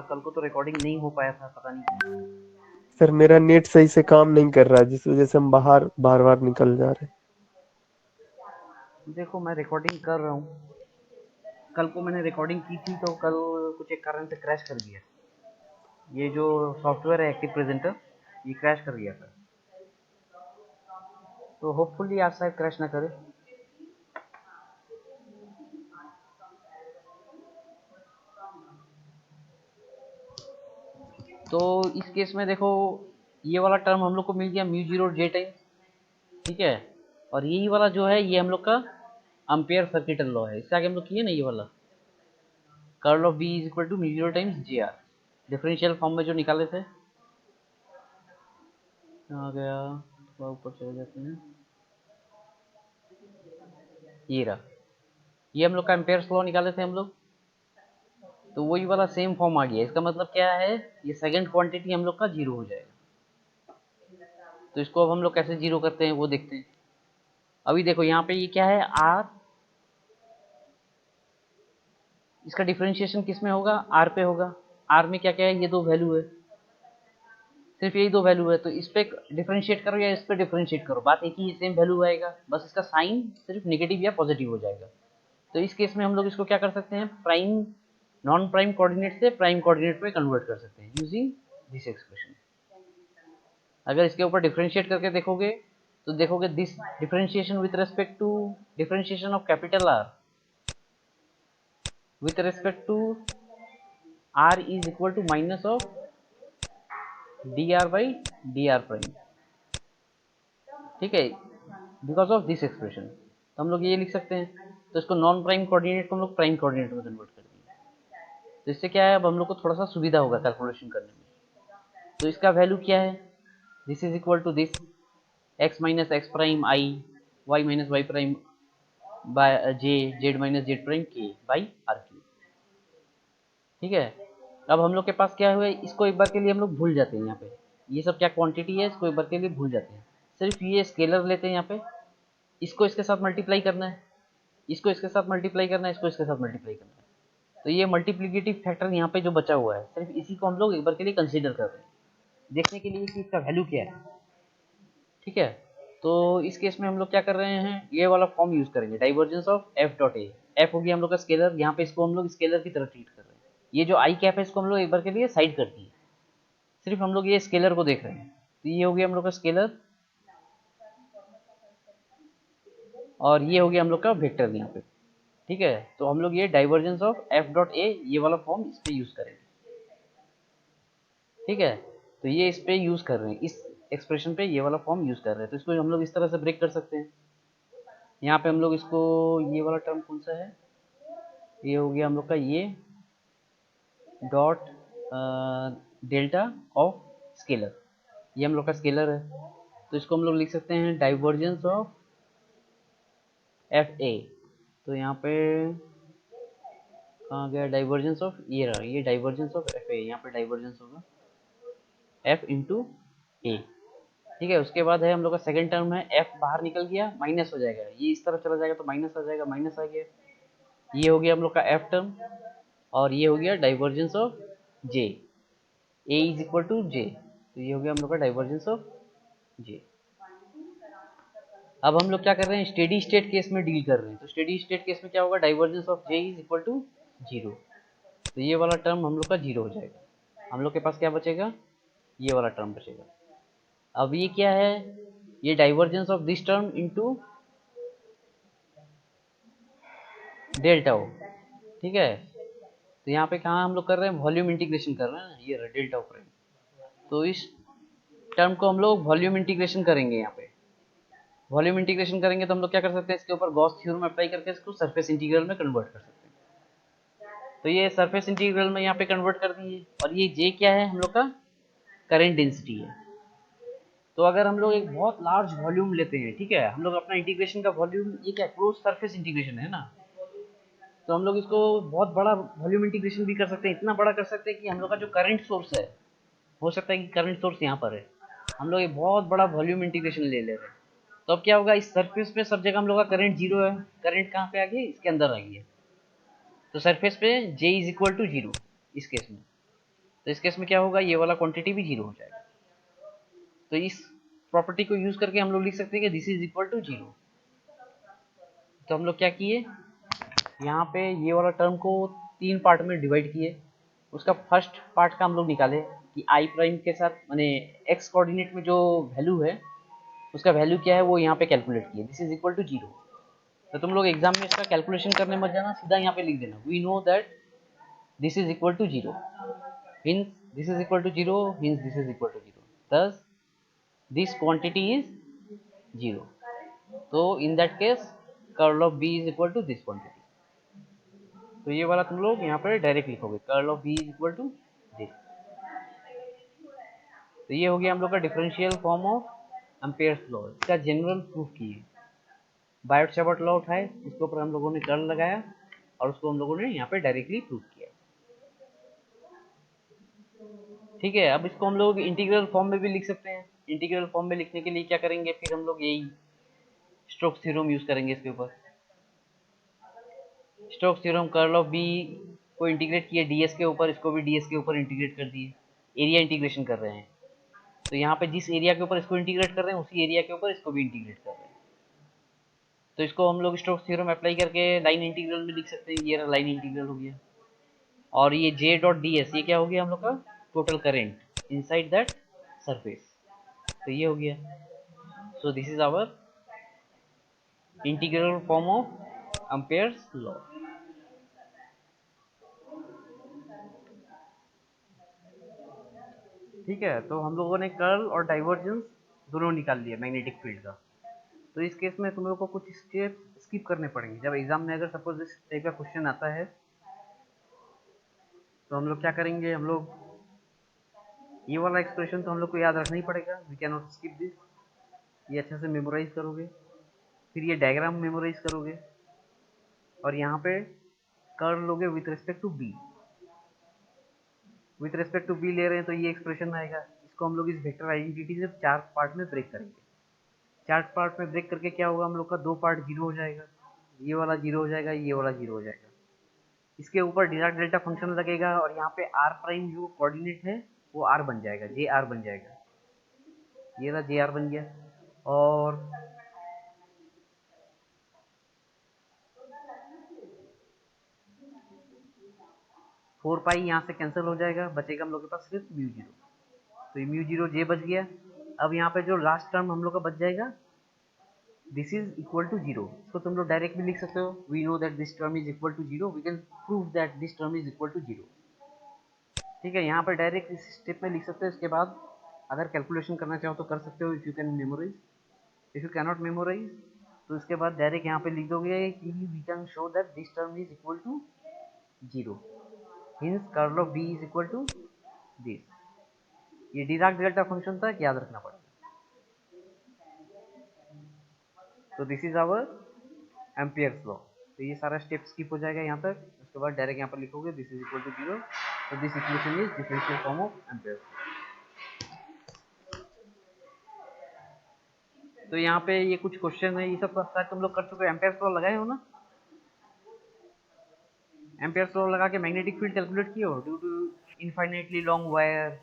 कल को तो रिकॉर्डिंग नहीं हो पाया था, पता नहीं। सर मेरा नेट सही से काम नहीं कर रहा है, जिस वजह से हम बाहर बार बार निकल जा रहे हैं। देखो मैं रिकॉर्डिंग कर रहा हूँ, कल को मैंने रिकॉर्डिंग की थी तो कल कुछ एक कारण से क्रैश कर गया। ये जो सॉफ्टवेयर है एक्टिव प्रेजेंटर, ये क्रैश कर गया था, तो होपफुली आज शायद क्रैश ना करे। तो इस केस में देखो, ये वाला टर्म हम लोग को मिल गया म्यू जीरो जे टाइम, ठीक है। और यही वाला जो है ये हम लोग का अम्पेयर सर्किटल लॉ है, इससे आगे हम लोग किए ना ये वाला curl of B is equal to mu zero times J R, differential form में जो निकाले थे। आ गया, थोड़ा ऊपर चले जाते हैं, ये रहा, ये हम लोग का एम्पेयर लॉ निकाले थे हम लोग, तो वही वाला सेम फॉर्म आ गया। इसका मतलब क्या है, ये सेकंड क्वांटिटी हम लोग का जीरो हो जाएगा। तो इसको अब हम लोग कैसे जीरो करते हैं वो देखते हैं। अभी देखो यहाँ पे ये क्या है, आर, इसका डिफरेंशिएशन किस में होगा, आर पे होगा। आर में क्या क्या है, ये दो वैल्यू है, सिर्फ यही दो वैल्यू है, तो इस पे डिफरेंशिएट करो या इस पे डिफरेंशिएट करो, बात एक ही सेम वैल्यू आएगा, बस इसका साइन सिर्फ नेगेटिव या पॉजिटिव हो जाएगा। तो इस केस में हम लोग इसको क्या कर सकते हैं, प्राइम नॉन प्राइम कोऑर्डिनेट से प्राइम कोऑर्डिनेट में कन्वर्ट कर सकते हैं यूजिंग दिस एक्सप्रेशन। अगर इसके ऊपर डिफरेंशिएट करके देखोगे तो देखोगे this differentiation with respect to differentiation of capital R with respect to r is equal to minus of dr by dr prime, ठीक है, बिकॉज ऑफ दिस एक्सप्रेशन। तो हम लोग ये लिख सकते हैं, तो इसको नॉन प्राइम कोऑर्डिनेट को हम लोग प्राइम कोऑर्डिनेट में कन्वर्ट कर देंगे। तो इससे क्या है, अब हम लोग को थोड़ा सा सुविधा होगा कैलकुलेशन करने में। तो इसका वैल्यू क्या है, this is equal to this X minus X prime I, Y minus Y prime by J, Z minus Z prime K by R Q, ठीक है। अब हम लोग के पास क्या हुआ, इसको एक बार के लिए हम लोग भूल जाते हैं, यहाँ पे ये सब क्या क्वांटिटी है इसको एक बार के लिए भूल जाते हैं, सिर्फ ये स्केलर लेते हैं यहाँ पे, इसको इसके साथ मल्टीप्लाई करना है, इसको इसके साथ मल्टीप्लाई करना है, इसको इसके साथ मल्टीप्लाई करना है। तो ये मल्टीप्लीकेटिव फैक्टर यहाँ पे जो बचा हुआ है, सिर्फ इसी को हम लोग एक बार के लिए कंसीडर कर रहे हैं, देखने के लिए कि इसका वैल्यू क्या है, ठीक है। तो इस केस में हम लोग क्या कर रहे हैं, ये वाला फॉर्म यूज करेंगे, divergence of F dot A. F हो गया हम लोग का स्केलर, यहाँ पे इसको हम लोग स्केलर की तरह ट्रीट कर रहे हैं। ये जो आई कैप है इसको हम लोग एक बार के लिए साइड कर दिए, सिर्फ हम लोग ये स्केलर को देख रहे हैं। तो ये हो गया हम लोग का स्केलर, और ये हो गया हम लोग का वेक्टर यहाँ पे, ठीक है। तो हम लोग ये divergence of F dot A ये वाला फॉर्म इस पे यूज करेंगे, ठीक है। तो ये इस पे यूज कर रहे हैं, इस एक्सप्रेशन पे ये वाला फॉर्म यूज कर रहे हैं, तो इसको हम लोग इस तरह से ब्रेक कर सकते हैं। यहाँ पे हम लोग इसको, ये वाला टर्म कौन सा है, ये हो गया हम लोग का ये डॉट डेल्टा ऑफ स्केलर, ये हम लोग का स्केलर है, तो इसको हम लोग लिख सकते हैं डाइवर्जेंस ऑफ एफ ए। तो यहाँ पे कहाँ गया डाइवर्जेंस ऑफ, ये रहा, ये डाइवर्जेंस ऑफ एफ ए, यहाँ पे डाइवर्जेंस होगा एफ इंटू ए, ठीक है। उसके बाद है हम लोग का सेकंड टर्म है, एफ बाहर निकल गया माइनस हो जाएगा, ये इस तरफ चला जाएगा तो माइनस आ जाएगा, माइनस आ गया, ये हो गया हम लोग का एफ टर्म, और ये हो गया divergence of J, A is equal to J, तो ये हो गया हम लोग का डाइवर्जेंस ऑफ जे। अब हम लोग क्या कर रहे हैं, स्टेडी स्टेट केस में डील कर रहे हैं, तो स्टेडी स्टेट केस में क्या होगा, divergence of J is equal to zero, तो ये वाला टर्म हम लोग का जीरो हो जाएगा, हम लोग के पास क्या बचेगा, ये वाला टर्म बचेगा। अब ये क्या है, ये divergence of this term into delta O, ठीक है। तो यहाँ पे कहाँ हम लोग कर रहे हैं, वॉल्यूम इंटीग्रेशन कर रहे हैं ना, ये डेल्टा ओ प्राइम, तो इस टर्म को हम लोग वॉल्यूम इंटीग्रेशन करेंगे। यहाँ पे वॉल्यूम इंटीग्रेशन करेंगे तो हम लोग क्या कर सकते हैं, इसके ऊपर गॉस थ्योरम अप्लाई करके इसको सरफेस इंटीग्रल में कन्वर्ट कर सकते हैं। तो ये सरफेस इंटीग्रल में यहाँ पे कन्वर्ट कर दिए, और ये जे क्या है हम लोग का करेंट डेंसिटी है। तो अगर हम लोग एक बहुत लार्ज वॉल्यूम लेते हैं, ठीक है, हम लोग अपना इंटीग्रेशन का वॉल्यूम, ये क्या क्लोज सरफेस इंटीग्रेशन है ना, तो हम लोग इसको बहुत बड़ा वॉल्यूम इंटीग्रेशन भी कर सकते हैं, इतना बड़ा कर सकते हैं कि हम लोग का जो करंट सोर्स है, हो सकता है कि करंट सोर्स यहाँ पर है, हम लोग एक बहुत बड़ा वॉल्यूम इंटीग्रेशन ले रहे हैं। तो अब क्या होगा, इस सरफेस पे सब जगह हम लोग का करंट जीरो है। करंट कहाँ पे आ गई, इसके अंदर आ गई है। तो सरफेस पे J is equal to zero इस केस में। तो इस केस में क्या होगा, ये वाला क्वांटिटी भी जीरो हो जाएगा। तो इस प्रॉपर्टी को यूज करके हम लोग लिख सकते हैं कि this is equal to zero. तो हम लोग क्या किए, यहाँ पे ये वाला टर्म को 3 पार्ट में डिवाइड किए। उसका फर्स्ट पार्ट का हम लोग निकाले कि आई प्राइम के साथ माने एक्स कोऑर्डिनेट में जो वैल्यू है उसका वैल्यू क्या है वो यहाँ पे कैलकुलेट किए, this is equal to zero. तो तुम लोग एग्जाम में इसका कैलकुलेशन करने मत जाना, सीधा यहाँ पे लिख देना we know that this is equal to zero, means this is equal to zero, means this is equal to zero, thus this quantity is zero. तो in that case curl of b is equal to this quantity. तो ये वाला तुम लोग यहाँ पर direct लिखोगे curl of b is equal to this. तो ये हो गया हम लोग का differential form of Ampere's law. इसका जनरल प्रूफ किए, बायोट सावर्ट लॉ उठाए, इसके ऊपर हम लोगों ने कर्ल लगाया और उसको हम लोगों ने यहाँ पे डायरेक्टली प्रूफ किया। ठीक है, अब इसको हम लोग इंटीग्रल फॉर्म में भी लिख सकते हैं। इंटीग्रल फॉर्म में लिखने के लिए क्या करेंगे, फिर हम लोग यही स्टोक्स थ्योरम यूज करेंगे इसके ऊपर। Stokes theorem curl of B को इंटीग्रेट किए डीएस के ऊपर, इसको भी डीएस के ऊपर इंटीग्रेट कर दिए। एरिया इंटीग्रेशन कर रहे हैं, तो यहाँ पे जिस एरिया के ऊपर इसको इंटीग्रेट कर रहे हैं उसी एरिया के ऊपर इसको भी इंटीग्रेट कर रहे हैं। तो इसको हम लोग स्टोक्स थ्योरम अप्लाई करके लाइन इंटीग्रल में लिख सकते हैं। ये लाइन इंटीग्रल हो गया। और ये जे डॉट डी एस ये क्या हो गया हम लोग का total current inside that surface. तो ये हो गया। So this is our integral form of Ampere's law. ठीक है, तो हम लोगों ने कर्ल और डाइवर्जेंस दोनों निकाल लिया मैग्नेटिक फील्ड का। तो इस केस में तुम लोगों को कुछ स्टेप स्किप करने पड़ेंगे। जब एग्जाम में अगर सपोज इस टाइप का क्वेश्चन आता है तो हम लोग क्या करेंगे, हम लोग ये वाला एक्सप्रेशन तो हम लोग को याद रखना ही पड़ेगा, we can not skip this. ये अच्छे से मेमोराइज करोगे, फिर ये डायग्राम मेमोराइज करोगे और यहाँ पे कर्ल लोगे with respect to B. With respect to B ले रहे हैं तो ये एक्सप्रेशन आएगा। इसको हम लोग इस वेक्टर आइडेंटिटी से 4 पार्ट में ब्रेक करेंगे। 4 पार्ट में ब्रेक करके क्या होगा, हम लोग का 2 पार्ट जीरो हो जाएगा, ये वाला जीरो हो जाएगा, ये वाला जीरो हो जाएगा। इसके ऊपर डिराक डेल्टा फंक्शन लगेगा और यहाँ पे आर प्राइम जो कोऑर्डिनेट है वो आर बन जाएगा, जे आर बन जाएगा। ये रहा जे आर बन गया। और फोर पाई यहाँ से कैंसिल हो जाएगा, बचेगा हम लोग के पास सिर्फ म्यू जीरो। तो ये म्यू जीरो जे बच गया। अब यहाँ पे जो लास्ट टर्म हम लोग का बच जाएगा this is equal to zero. इसको तुम लोग डायरेक्ट भी लिख सकते हो, we know that this term is equal to zero, we can prove that this term is equal to zero. ठीक है, यहाँ पर डायरेक्ट इस स्टेप में लिख सकते हो। इसके बाद अगर कैलकुलेशन करना चाहो तो कर सकते हो, if you can memorise. If you cannot memorise तो इसके बाद डायरेक्ट यहाँ पे लिख दोगे कि we can show that this term is equal to zero, hence curl of B is equal to this. ये डिराक डेल्टा फंक्शन था, याद रखना पड़ेगा। तो this is our Ampere's law. तो ये सारा स्टेप स्किप हो जाएगा यहाँ तक। उसके बाद डायरेक्ट यहाँ पर लिखोगे this is equal to zero. तो this equation is differential form of Ampere's. तो यहाँ पे ये कुछ क्वेश्चन है, ये सब शायद तुम लोग कर चुके हो। एम्पियर्स लॉ लगाए हो ना, एम्पियर्स लॉ लगा के मैग्नेटिक फील्ड कैलकुलेट किए हो due to infinitely long wire,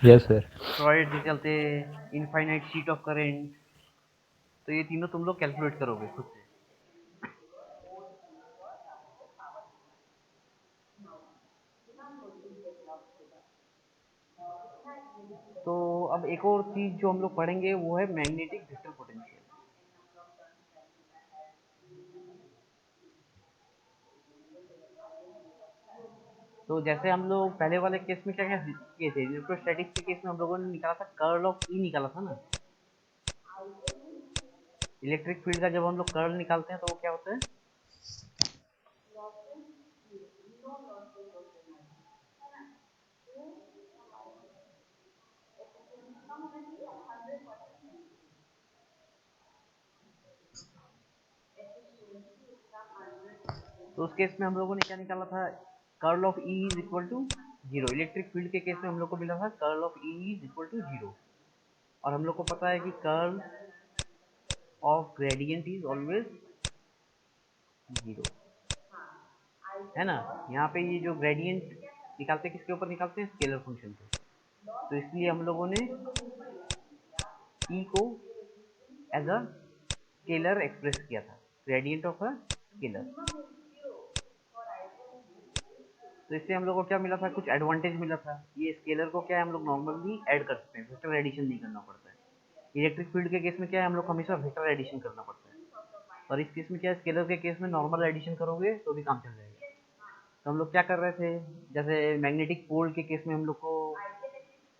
yes sir. Toroid के चलते, इनफाइनाइट शीट ऑफ करेंट। तो ये तीनों तुम लोग कैलकुलेट करोगे खुद से। तो अब एक और चीज जो हम लोग पढ़ेंगे वो है मैग्नेटिक वेक्टर पोटेंशियल। तो जैसे हम लोग पहले वाले केस में क्या क्या किए थे, इलेक्ट्रोस्टैटिक्स के केस में हम लोगों ने निकाला था कर्ल ऑफ ई, निकाला था ना। इलेक्ट्रिक फील्ड का जब हम लोग कर्ल निकालते हैं तो वो क्या होता है, तो उस केस में हम लोगों ने क्या निकाला था, curl of E is equal to zero. Electric field के केस में हम लोग को मिला था curl of E is equal to zero. और हम लोग को पता है कि curl of gradient is always 0, है ना। यहाँ पे ये जो ग्रेडियंट निकालते हैं किसके ऊपर निकालते हैं, स्केलर फंक्शन पे। तो इसलिए हम लोगों ने ई को एज अ स्केलर एक्सप्रेस किया था, ग्रेडियंट ऑफ अ स्केलर। तो इससे हम लोग को क्या मिला था, कुछ एडवांटेज मिला था। ये स्केलर को क्या है, हम लोग नॉर्मली ऐड कर सकते हैं, वेक्टर एडिशन नहीं करना पड़ता है। इलेक्ट्रिक फील्ड के केस में क्या है, हम लोग को हमेशा वेक्टर एडिशन करना पड़ता है, और इस केस में क्या है, स्केलर के केस में नॉर्मल एडिशन करोगे तो भी काम चल जाएगा। तो हम लोग क्या कर रहे थे, जैसे मैग्नेटिक पोल के केस में हम लोग को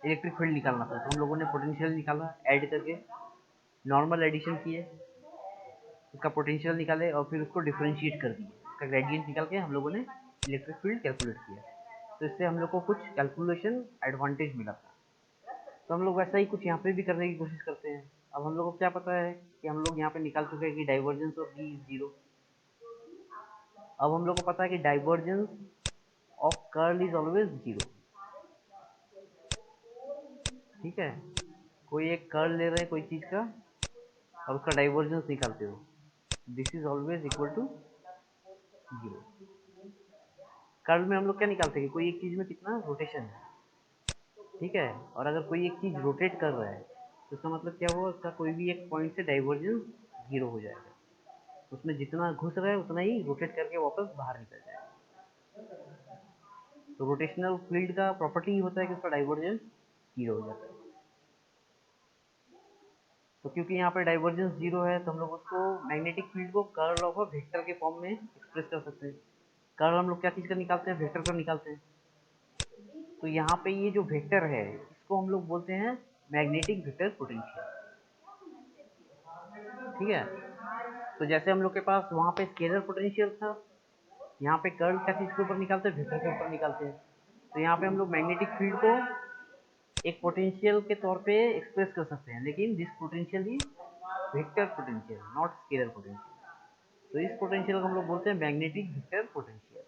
इलेक्ट्रिक फील्ड निकालना था, तो हम लोगों ने पोटेंशियल निकाला ऐड करके, नॉर्मल एडिशन किए, उसका पोटेंशियल निकाले और फिर उसको डिफरेंशिएट कर दिए, उसका ग्रेडियंट निकाल के हम लोगों ने इलेक्ट्रिक फील्ड कैलकुलेट किया। तो इससे हम लोग को कुछ कैलकुलेशन एडवांटेज मिला था। तो हम लोग वैसा ही कुछ यहाँ पे भी करने की कोशिश करते हैं। अब हम लोग को क्या पता है कि हम लोग यहाँ पे निकाल चुके हैं कि डाइवर्जेंस ऑफ बी इज 0। अब हम लोग को पता है कि divergence of curl is always 0। ठीक है, कोई एक कर्ल ले रहे हैं कोई चीज का और उसका डाइवर्जेंस निकालते हो, this is always equal to 0। Curl में हम लोग क्या निकालते हैं, कोई एक चीज में कितना रोटेशन है, ठीक है। और अगर कोई एक चीज रोटेट कर रहा है तो इसका मतलब क्या हुआ, उसका कोई भी एक पॉइंट से डाइवर्जेंस 0 हो जाएगा, उसमें जितना घुस रहा है उतना ही रोटेट करके वापस बाहर निकल जाएगा। तो रोटेशनल फील्ड का प्रॉपर्टी होता है कि उसका डाइवर्जेंस 0 हो जाता है। तो क्योंकि यहाँ पे डाइवर्जेंस 0 है तो हम लोग उसको मैग्नेटिक फील्ड को कर्ल ऑफ अ वेक्टर के फॉर्म में एक्सप्रेस कर सकते हैं। कर्ल हम लोग क्या चीज़ का निकालते हैं, वेक्टर का निकालते हैं। तो यहाँ पे ये जो वेक्टर है इसको हम लोग बोलते हैं मैग्नेटिक वेक्टर पोटेंशियल, ठीक है। तो जैसे हम लोग के पास वहाँ पे स्केलर पोटेंशियल था, यहाँ पे कर्ल क्या चीज़ के ऊपर निकालते हैं, वेक्टर के ऊपर निकालते हैं। तो यहाँ पे हम लोग मैग्नेटिक फील्ड को एक पोटेंशियल के तौर पे एक्सप्रेस कर सकते हैं, लेकिन this potential is vector potential not scalar potential. तो इस पोटेंशियल को हम लोग बोलते हैं मैग्नेटिक वेक्टर पोटेंशियल,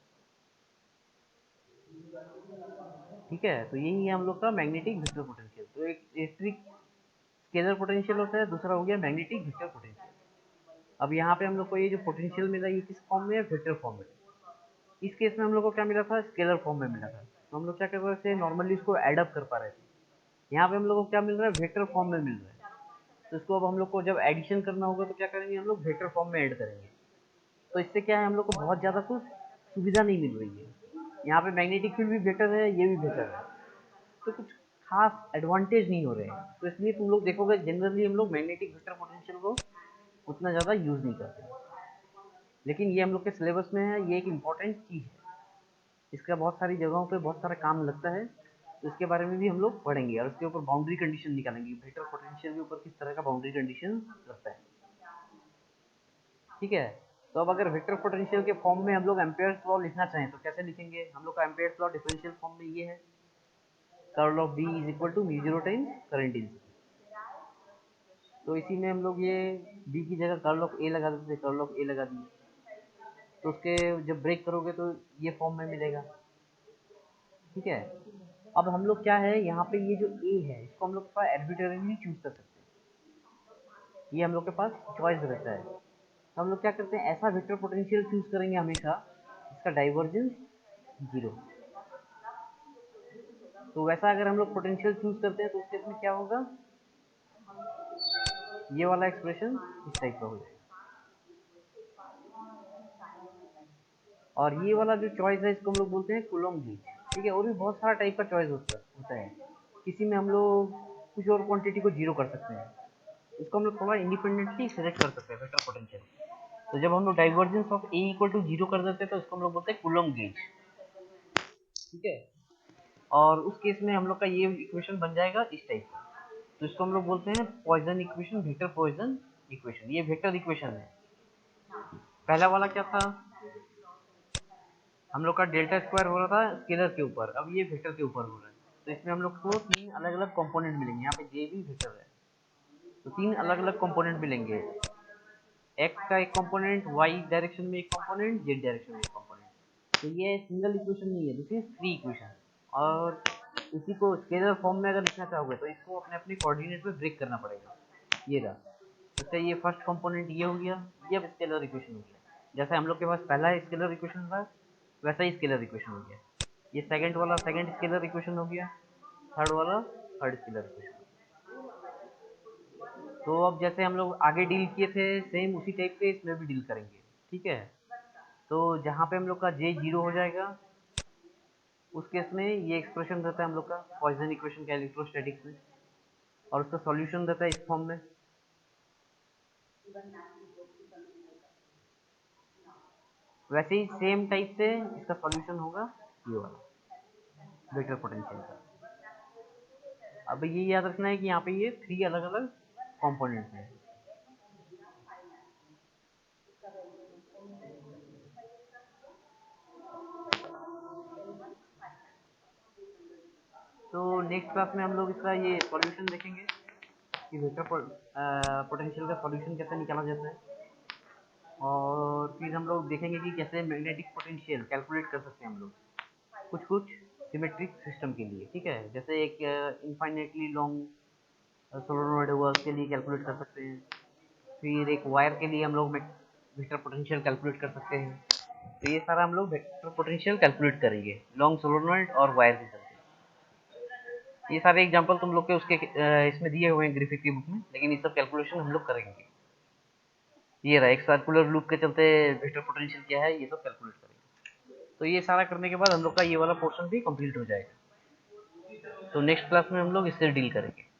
ठीक है। तो यही है हम लोग का मैग्नेटिक वेक्टर पोटेंशियल। तो एक इलेक्ट्रिक स्केलर पोटेंशियल होता है, दूसरा हो गया मैग्नेटिक वेक्टर पोटेंशियल। अब यहाँ पे हम लोग को ये जो पोटेंशियल मिला ये किस फॉर्म में है, वेक्टर फॉर्म में। इस केस में हम लोग को क्या मिला था, स्केलर फॉर्म में मिला था। तो हम लोग क्या कर रहे थे, नॉर्मली इसको एड अप कर पा रहे थे। यहाँ पे हम लोग को क्या मिल रहा है, वेक्टर फॉर्म में मिल रहा है। तो इसको अब हम लोग को जब एडिशन करना होगा तो क्या करेंगे, हम लोग वेक्टर फॉर्म में ऐड करेंगे। तो इससे क्या है, हम लोग को बहुत ज़्यादा कुछ सुविधा नहीं मिल रही है। यहाँ पे मैग्नेटिक फील्ड भी बेटर है, ये भी बेटर है, तो कुछ खास एडवांटेज नहीं हो रहे हैं। तो इसलिए तुम लोग देखोगे जनरली हम लोग मैग्नेटिक वेक्टर पोटेंशियल को उतना ज़्यादा यूज़ नहीं करते, लेकिन ये हम लोग के सिलेबस में है, ये एक इम्पॉर्टेंट चीज़ है, इसका बहुत सारी जगहों पे बहुत सारा काम लगता है। तो इसके बारे में भी हम लोग पढ़ेंगे और उसके ऊपर बाउंड्री कंडीशन निकालेंगे, वेक्टर पोटेंशियल के ऊपर किस तरह का बाउंड्री कंडीशन लगता है, ठीक है। तो अब अगर वेक्टर पोटेंशियल के फॉर्म में हम लोग एम्पेयर्स लॉ लिखना चाहें तो कैसे लिखेंगे, हम लोग का एम्पेयर्स लॉ डिफरेंशियल फॉर्म में ये है, curl of B is equal to mu 0 times current in. तो इसी में हम लोग ये बी की जगह कर्ल ऑफ ए लगा देते, कर्ल ऑफ ए लगा दिए, तो उसके जब ब्रेक करोगे तो ये फॉर्म में मिलेगा, ठीक है। अब हम लोग क्या है, यहाँ पे ये जो ए है इसको हम लोग आर्बिट्रेरीली चूज कर सकते हैं, ये हम लोग के पास चॉइस रहता है। तो हम लोग क्या करते हैं, ऐसा वेक्टर पोटेंशियल चूज करेंगे हमेशा इसका डाइवर्जेंस 0। तो वैसा अगर हम लोग पोटेंशियल चूज करते हैं तो उस केस में क्या होगा, ये वाला एक्सप्रेशन इस टाइप का हो जाएगा। और ये वाला जो चॉइस है इसको हम लोग बोलते हैं कूलॉम गेज, ठीक है। और भी बहुत सारा टाइप का चॉइस होता है, किसी में हम लोग कुछ और क्वांटिटी को 0 कर सकते हैं, इसको हम लोग थोड़ा इंडिपेंडेंटली सेलेक्ट कर सकते हैं वेक्टर पोटेंशियल। तो जब हम लोग divergence of A equal to 0 कर देते हैं तो इसको हम लोग बोलते हैं कूलॉम गेज, ठीक है। और उस केस में हम लोग का ये इक्वेशन बन जाएगा इस टाइप का। तो इसको हम लोग बोलते हैं Poisson equation, vector Poisson equation. ये वेक्टर इक्वेशन है। पहला वाला क्या था, हम लोग का डेल्टा स्क्वायर हो रहा था स्केलर के ऊपर, अब ये वेक्टर के ऊपर हो रहा है। तो इसमें हम लोग को 3 अलग अलग कंपोनेंट मिलेंगे, यहाँ पे जे भी वेक्टर है तो 3 अलग अलग कंपोनेंट मिलेंगे, एक्स का एक कंपोनेंट, वाई डायरेक्शन में एक कंपोनेंट, जेड डायरेक्शन में एक कंपोनेंट। तो ये सिंगल इक्वेशन नहीं है, दिस इज 3 इक्वेशन। और इसी को स्केलर फॉर्म में अगर लिखना चाहोगे तो इसको अपने अपने कोऑर्डिनेट में ब्रेक करना पड़ेगा। ये रहा, इसका ये फर्स्ट कंपोनेंट ये हो गया, ये अब स्केलर इक्वेशन हो गया। जैसे हम लोग के पास पहला स्केलर इक्वेशन था वैसा ही स्केलर इक्वेशन हो गया। ये सेकंड वाला सेकंड स्केलर इक्वेशन हो गया, थर्ड वाला थर्ड स्केलर इक्वेशन। तो अब जैसे हम लोग आगे डील किए थे सेम उसी टाइप के इसमें भी डील करेंगे, ठीक है। तो जहाँ पे हम लोग का जे 0 हो जाएगा उस केस में ये एक्सप्रेशन रहता है हम लोग का पॉइसन इक्वेशन का इलेक्ट्रोस्टैटिक्स में, और उसका सॉल्यूशन रहता है इस फॉर्म में। वैसे ही सेम टाइप से इसका सॉल्यूशन होगा ये वाला वेक्टर पोटेंशियल का। अब ये याद रखना है कि यहाँ पे ये 3 अलग अलग कंपोनेंट्स हैं। तो नेक्स्ट क्लास में हम लोग इसका ये सॉल्यूशन देखेंगे कि वेक्टर पोटेंशियल का सॉल्यूशन कैसे निकाला जाता है, और फिर हम लोग देखेंगे कि कैसे मैग्नेटिक पोटेंशियल कैलकुलेट कर सकते हैं हम लोग कुछ कुछ सिमेट्रिक सिस्टम के लिए, ठीक है। जैसे एक इनफाइनेटली लॉन्ग सोलेनोइड हुआ उसके लिए कैलकुलेट कर सकते हैं, फिर एक वायर के लिए हम लोग वेक्टर पोटेंशियल कैलकुलेट कर सकते हैं। तो ये सारा हम लोग वेक्टर पोटेंशियल कैलकुलेट करेंगे लॉन्ग सोलेनोइड और वायर के चलते। ये सारे एग्जांपल तुम लोग के उसके इसमें दिए हुए हैं ग्रिफिथ की बुक में, लेकिन ये सब कैलकुलेशन हम लोग करेंगे। ये रहा एक सर्कुलर लूप के चलते वेक्टर पोटेंशियल क्या है ये सब कैलकुलेट करेंगे। तो ये सारा करने के बाद हम लोग का ये वाला पोर्शन भी कंप्लीट हो जाएगा। तो नेक्स्ट क्लास में हम लोग इससे डील करेंगे।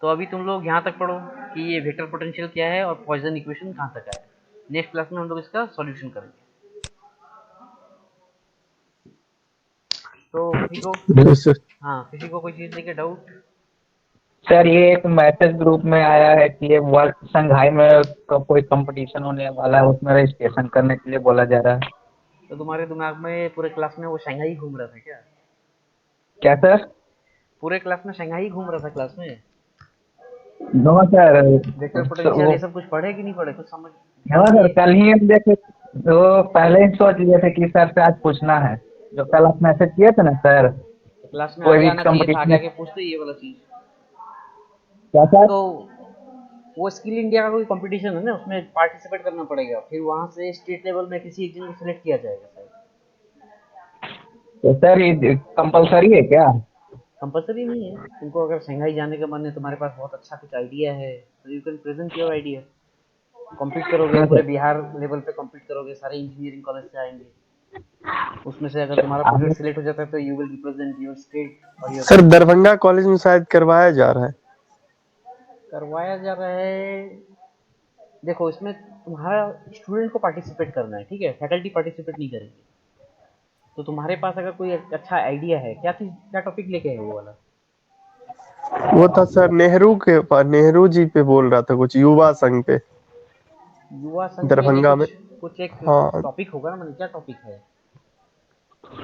तो अभी तुम लोग यहाँ तक पढ़ो कि ये वेक्टर पोटेंशियल क्या है और पॉइसन इक्वेशन कहाँ तक आया। नेक्स्ट क्लास में हम लोग इसका सॉल्यूशन करेंगे। तो किसी को जी सर। हाँ किसी को कोई चीज़ लेके डाउट? सर ये एक मैसेज ग्रुप में आया है कि ये वर्ल्ड संघाई में कोई कंपटीशन होने वाला है, उसमें रजिस्ट्रेशन करने के लिए बोला जा रहा है। तो तुम्हारे दिमाग में पूरे क्लास में वो शंघाई घूम रहा था क्या? क्या सर? पूरे क्लास में शंघाई घूम रहा था क्लास में? No sir. वेक्टर पोटेंशियल वो ये सब कुछ पढ़े कि नहीं पढ़े, कुछ समझ हाँ ध्यान सर, दिए? कल ही हम देखे, तो पहले ही सोच लिए थे कि सर से आज पूछना है। जो कल आप मैसेज किए थे ना सर, तो क्लास में कोई आगे भी आना चाहिए था, आगे कंपटीशन। आके पूछते ये वाला चीज। क्या सर? तो वो स्किल इंडिया का कोई कंपटीशन है ना, उसमें पार्टिसिपेट करना पड़ेगा, फिर वहां से स्टेट लेवल में किसी एक जन को सिलेक्ट किया जाएगा शायद। तो सर ये कंपलसरी है क्या? कंपलसरी नहीं है, तुमको अगर शंघाई जाने का मन है, तुम्हारे पास बहुत अच्छा कुछ आइडिया है तो you can present your idea. Compete करोगे, हाँ पूरे सर। बिहार लेवल पे कम्पीट करोगे, सारे इंजीनियरिंग कॉलेज से आएंगे। उसमें से अगर सर, तुम्हारा प्रोजेक्ट सिलेक्ट हो जाता है तो you will represent your state और your sir country. Darbhanga college में शायद करवाया जा रहा है। करवाया जा रहा है। देखो इसमें तुम्हारा स्टूडेंट को पार्टिसिपेट करना है, ठीक है, फैकल्टी पार्टिसिपेट नहीं करेंगे। तो तुम्हारे पास अगर कोई अच्छा आइडिया है, क्या चीज क्या टॉपिक लेके है वो वाला? वो था सर नेहरू के पास, नेहरू जी पे बोल रहा था कुछ युवा संघ पे युवा संघ में नहीं, दरभंगा में। कुछ कुछ एक हाँ टॉपिक होगा ना, मतलब क्या टॉपिक है?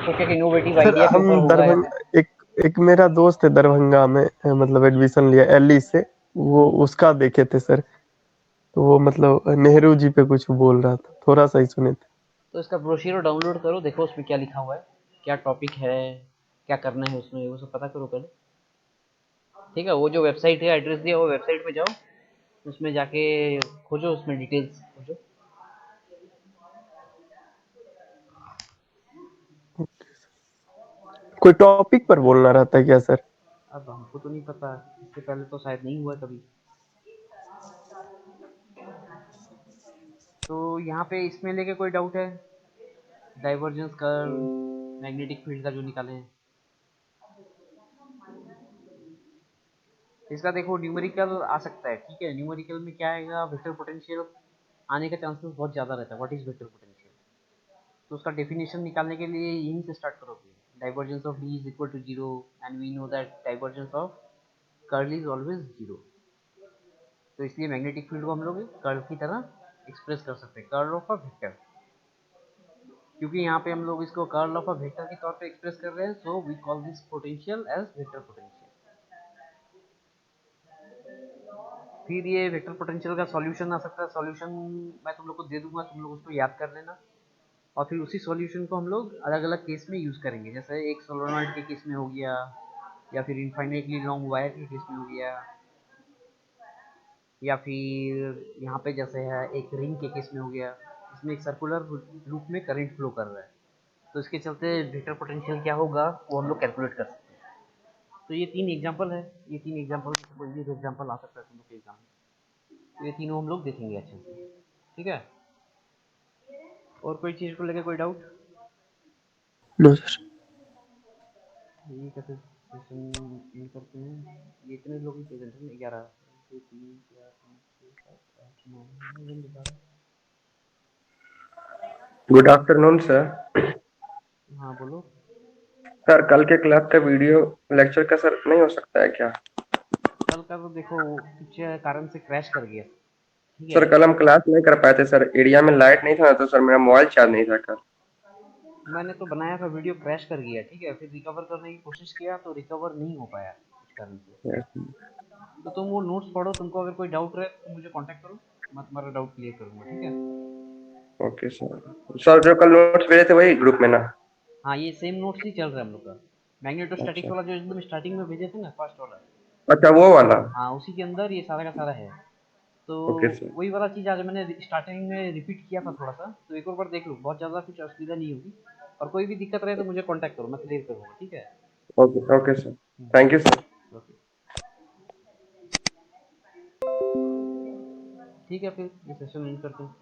कुछ एक इनोवेटिव सर, आइडिया के ऊपर हम होगा या फिर? दरभंगा एक एक मेरा दोस्त है दरभंगा में, मतलब एडमिशन लिया एलई से, वो उसका देखे थे सर। तो वो मतलब नेहरू जी पे कुछ बोल रहा था, थोड़ा सा ही सुने थे। तो इसका ब्रोशीरो डाउनलोड करो, देखो उसमें क्या लिखा हुआ है, क्या टॉपिक है, क्या करना है उसमें, वो सब पता करो पहले। ठीक है, वो जो वेबसाइट है एड्रेस दिया वो वेबसाइट पे जाओ, उसमें जाके खोजो, उसमें डिटेल्स खोजो। कोई टॉपिक पर बोलना रहता है क्या सर? अब हमको तो नहीं पता, इससे पहले तो शायद नहीं हुआ कभी। तो यहाँ पे इसमें लेके कोई डाउट है? डाइवर्जेंस कर्व, मैग्नेटिक फील्ड का जो निकाले हैं, इसका देखो न्यूमेरिकल आ सकता है, ठीक है। न्यूमेरिकल में क्या आएगा, वेक्टर पोटेंशियल आने का चांसेस बहुत ज़्यादा रहता है। What is vector potential? तो उसका डेफिनेशन निकालने के लिए यहीं से स्टार्ट करोगे। Divergence of D is equal to zero, and we know that divergence of curl is always zero. तो इसलिए मैग्नेटिक फील्ड को हम लोग कर्ल की तरह एक्सप्रेस कर सकते हैं, कर्ल ऑफ अ वेक्टर। क्योंकि यहाँ पे हम लोग इसको कर्ल ऑफ अ वेक्टर के तौर पे एक्सप्रेस कर रहे हैं, so we call this potential as vector potential. फिर ये वेक्टर पोटेंशियल का सॉल्यूशन आ सकता है। सॉल्यूशन मैं तुम लोग को दे दूंगा, तुम लोग उसको याद कर लेना। और फिर उसी सॉल्यूशन को हम लोग अलग अलग केस में यूज़ करेंगे, जैसे एक सोलोनॉइड के केस में हो गया, या फिर इनफाइनाइटली लॉन्ग वायर के केस में हो गया, या फिर यहाँ पे जैसे है एक रिंग के केस में हो गया, इसमें एक सर्कुलर लूप में करंट फ्लो कर रहा है, तो इसके चलते वेक्टर पोटेंशियल क्या होगा वो हम लोग कैलकुलेट कर सकते हैं। तो ये 3 एग्जांपल है, ये 3 एग्जांपल से कोई भी एग्जांपल आ सकता है तुम लोग के एग्जाम में, तो ये तीनों हम लोग देखेंगे अच्छे से, ठीक है। और कोई चीज़ को लेकर कोई डाउट? No sir. ये कैसे सेशन एंड करते हैं, ये इतने लोग ही प्रेजेंट हैं, 11 2 3 4 5 6 7 8 9 12। Good afternoon sir. हाँ बोलो। सर कल के क्लास का वीडियो लेक्चर का सर नहीं हो सकता है क्या? कल का तो देखो कुछ कारण से क्रैश कर गया, ठीक है। सर कल हम क्लास नहीं कर पाए थे सर, एरिया में लाइट नहीं था ना, तो सर मेरा मोबाइल चार्ज नहीं था कल। मैंने तो बनाया था, वीडियो क्रैश कर गया, ठीक है, फिर रिकवर करने की कोशिश किया तो रिकवर नहीं हो पाया कुछ कारण से। तो तुम वो नोट्स पढ़ो, तुमको अगर कोई डाउट रहे तो मुझे कांटेक्ट करो, मैं तुम्हारा डाउट क्लियर करूंगा, ठीक है। Okay sir. सर जो कल नोट्स भेजे थे वही ग्रुप में ना? हाँ ये सेम नोट्स ही चल रहा है हम लोग का, मैग्नेटोस्टैटिक्स अच्छा वाला जो एकदम स्टार्टिंग में भेजे थे ना, फर्स्ट वाला, अच्छा, वो वाला। हाँ उसी के अंदर ये सारा का सारा है। तो ओके सर। वही वाला चीज़ आज मैंने स्टार्टिंग में रिपीट किया था थोड़ा सा, तो एक और बार देख लो, बहुत ज़्यादा कुछ असुविधा नहीं होगी, और कोई भी दिक्कत रहे तो मुझे कांटेक्ट करो, मैं क्लियर करूँगा, ठीक है। Okay okay sir, thank you sir. Okay, ठीक है, फिर ये सेशन एंड करते हैं।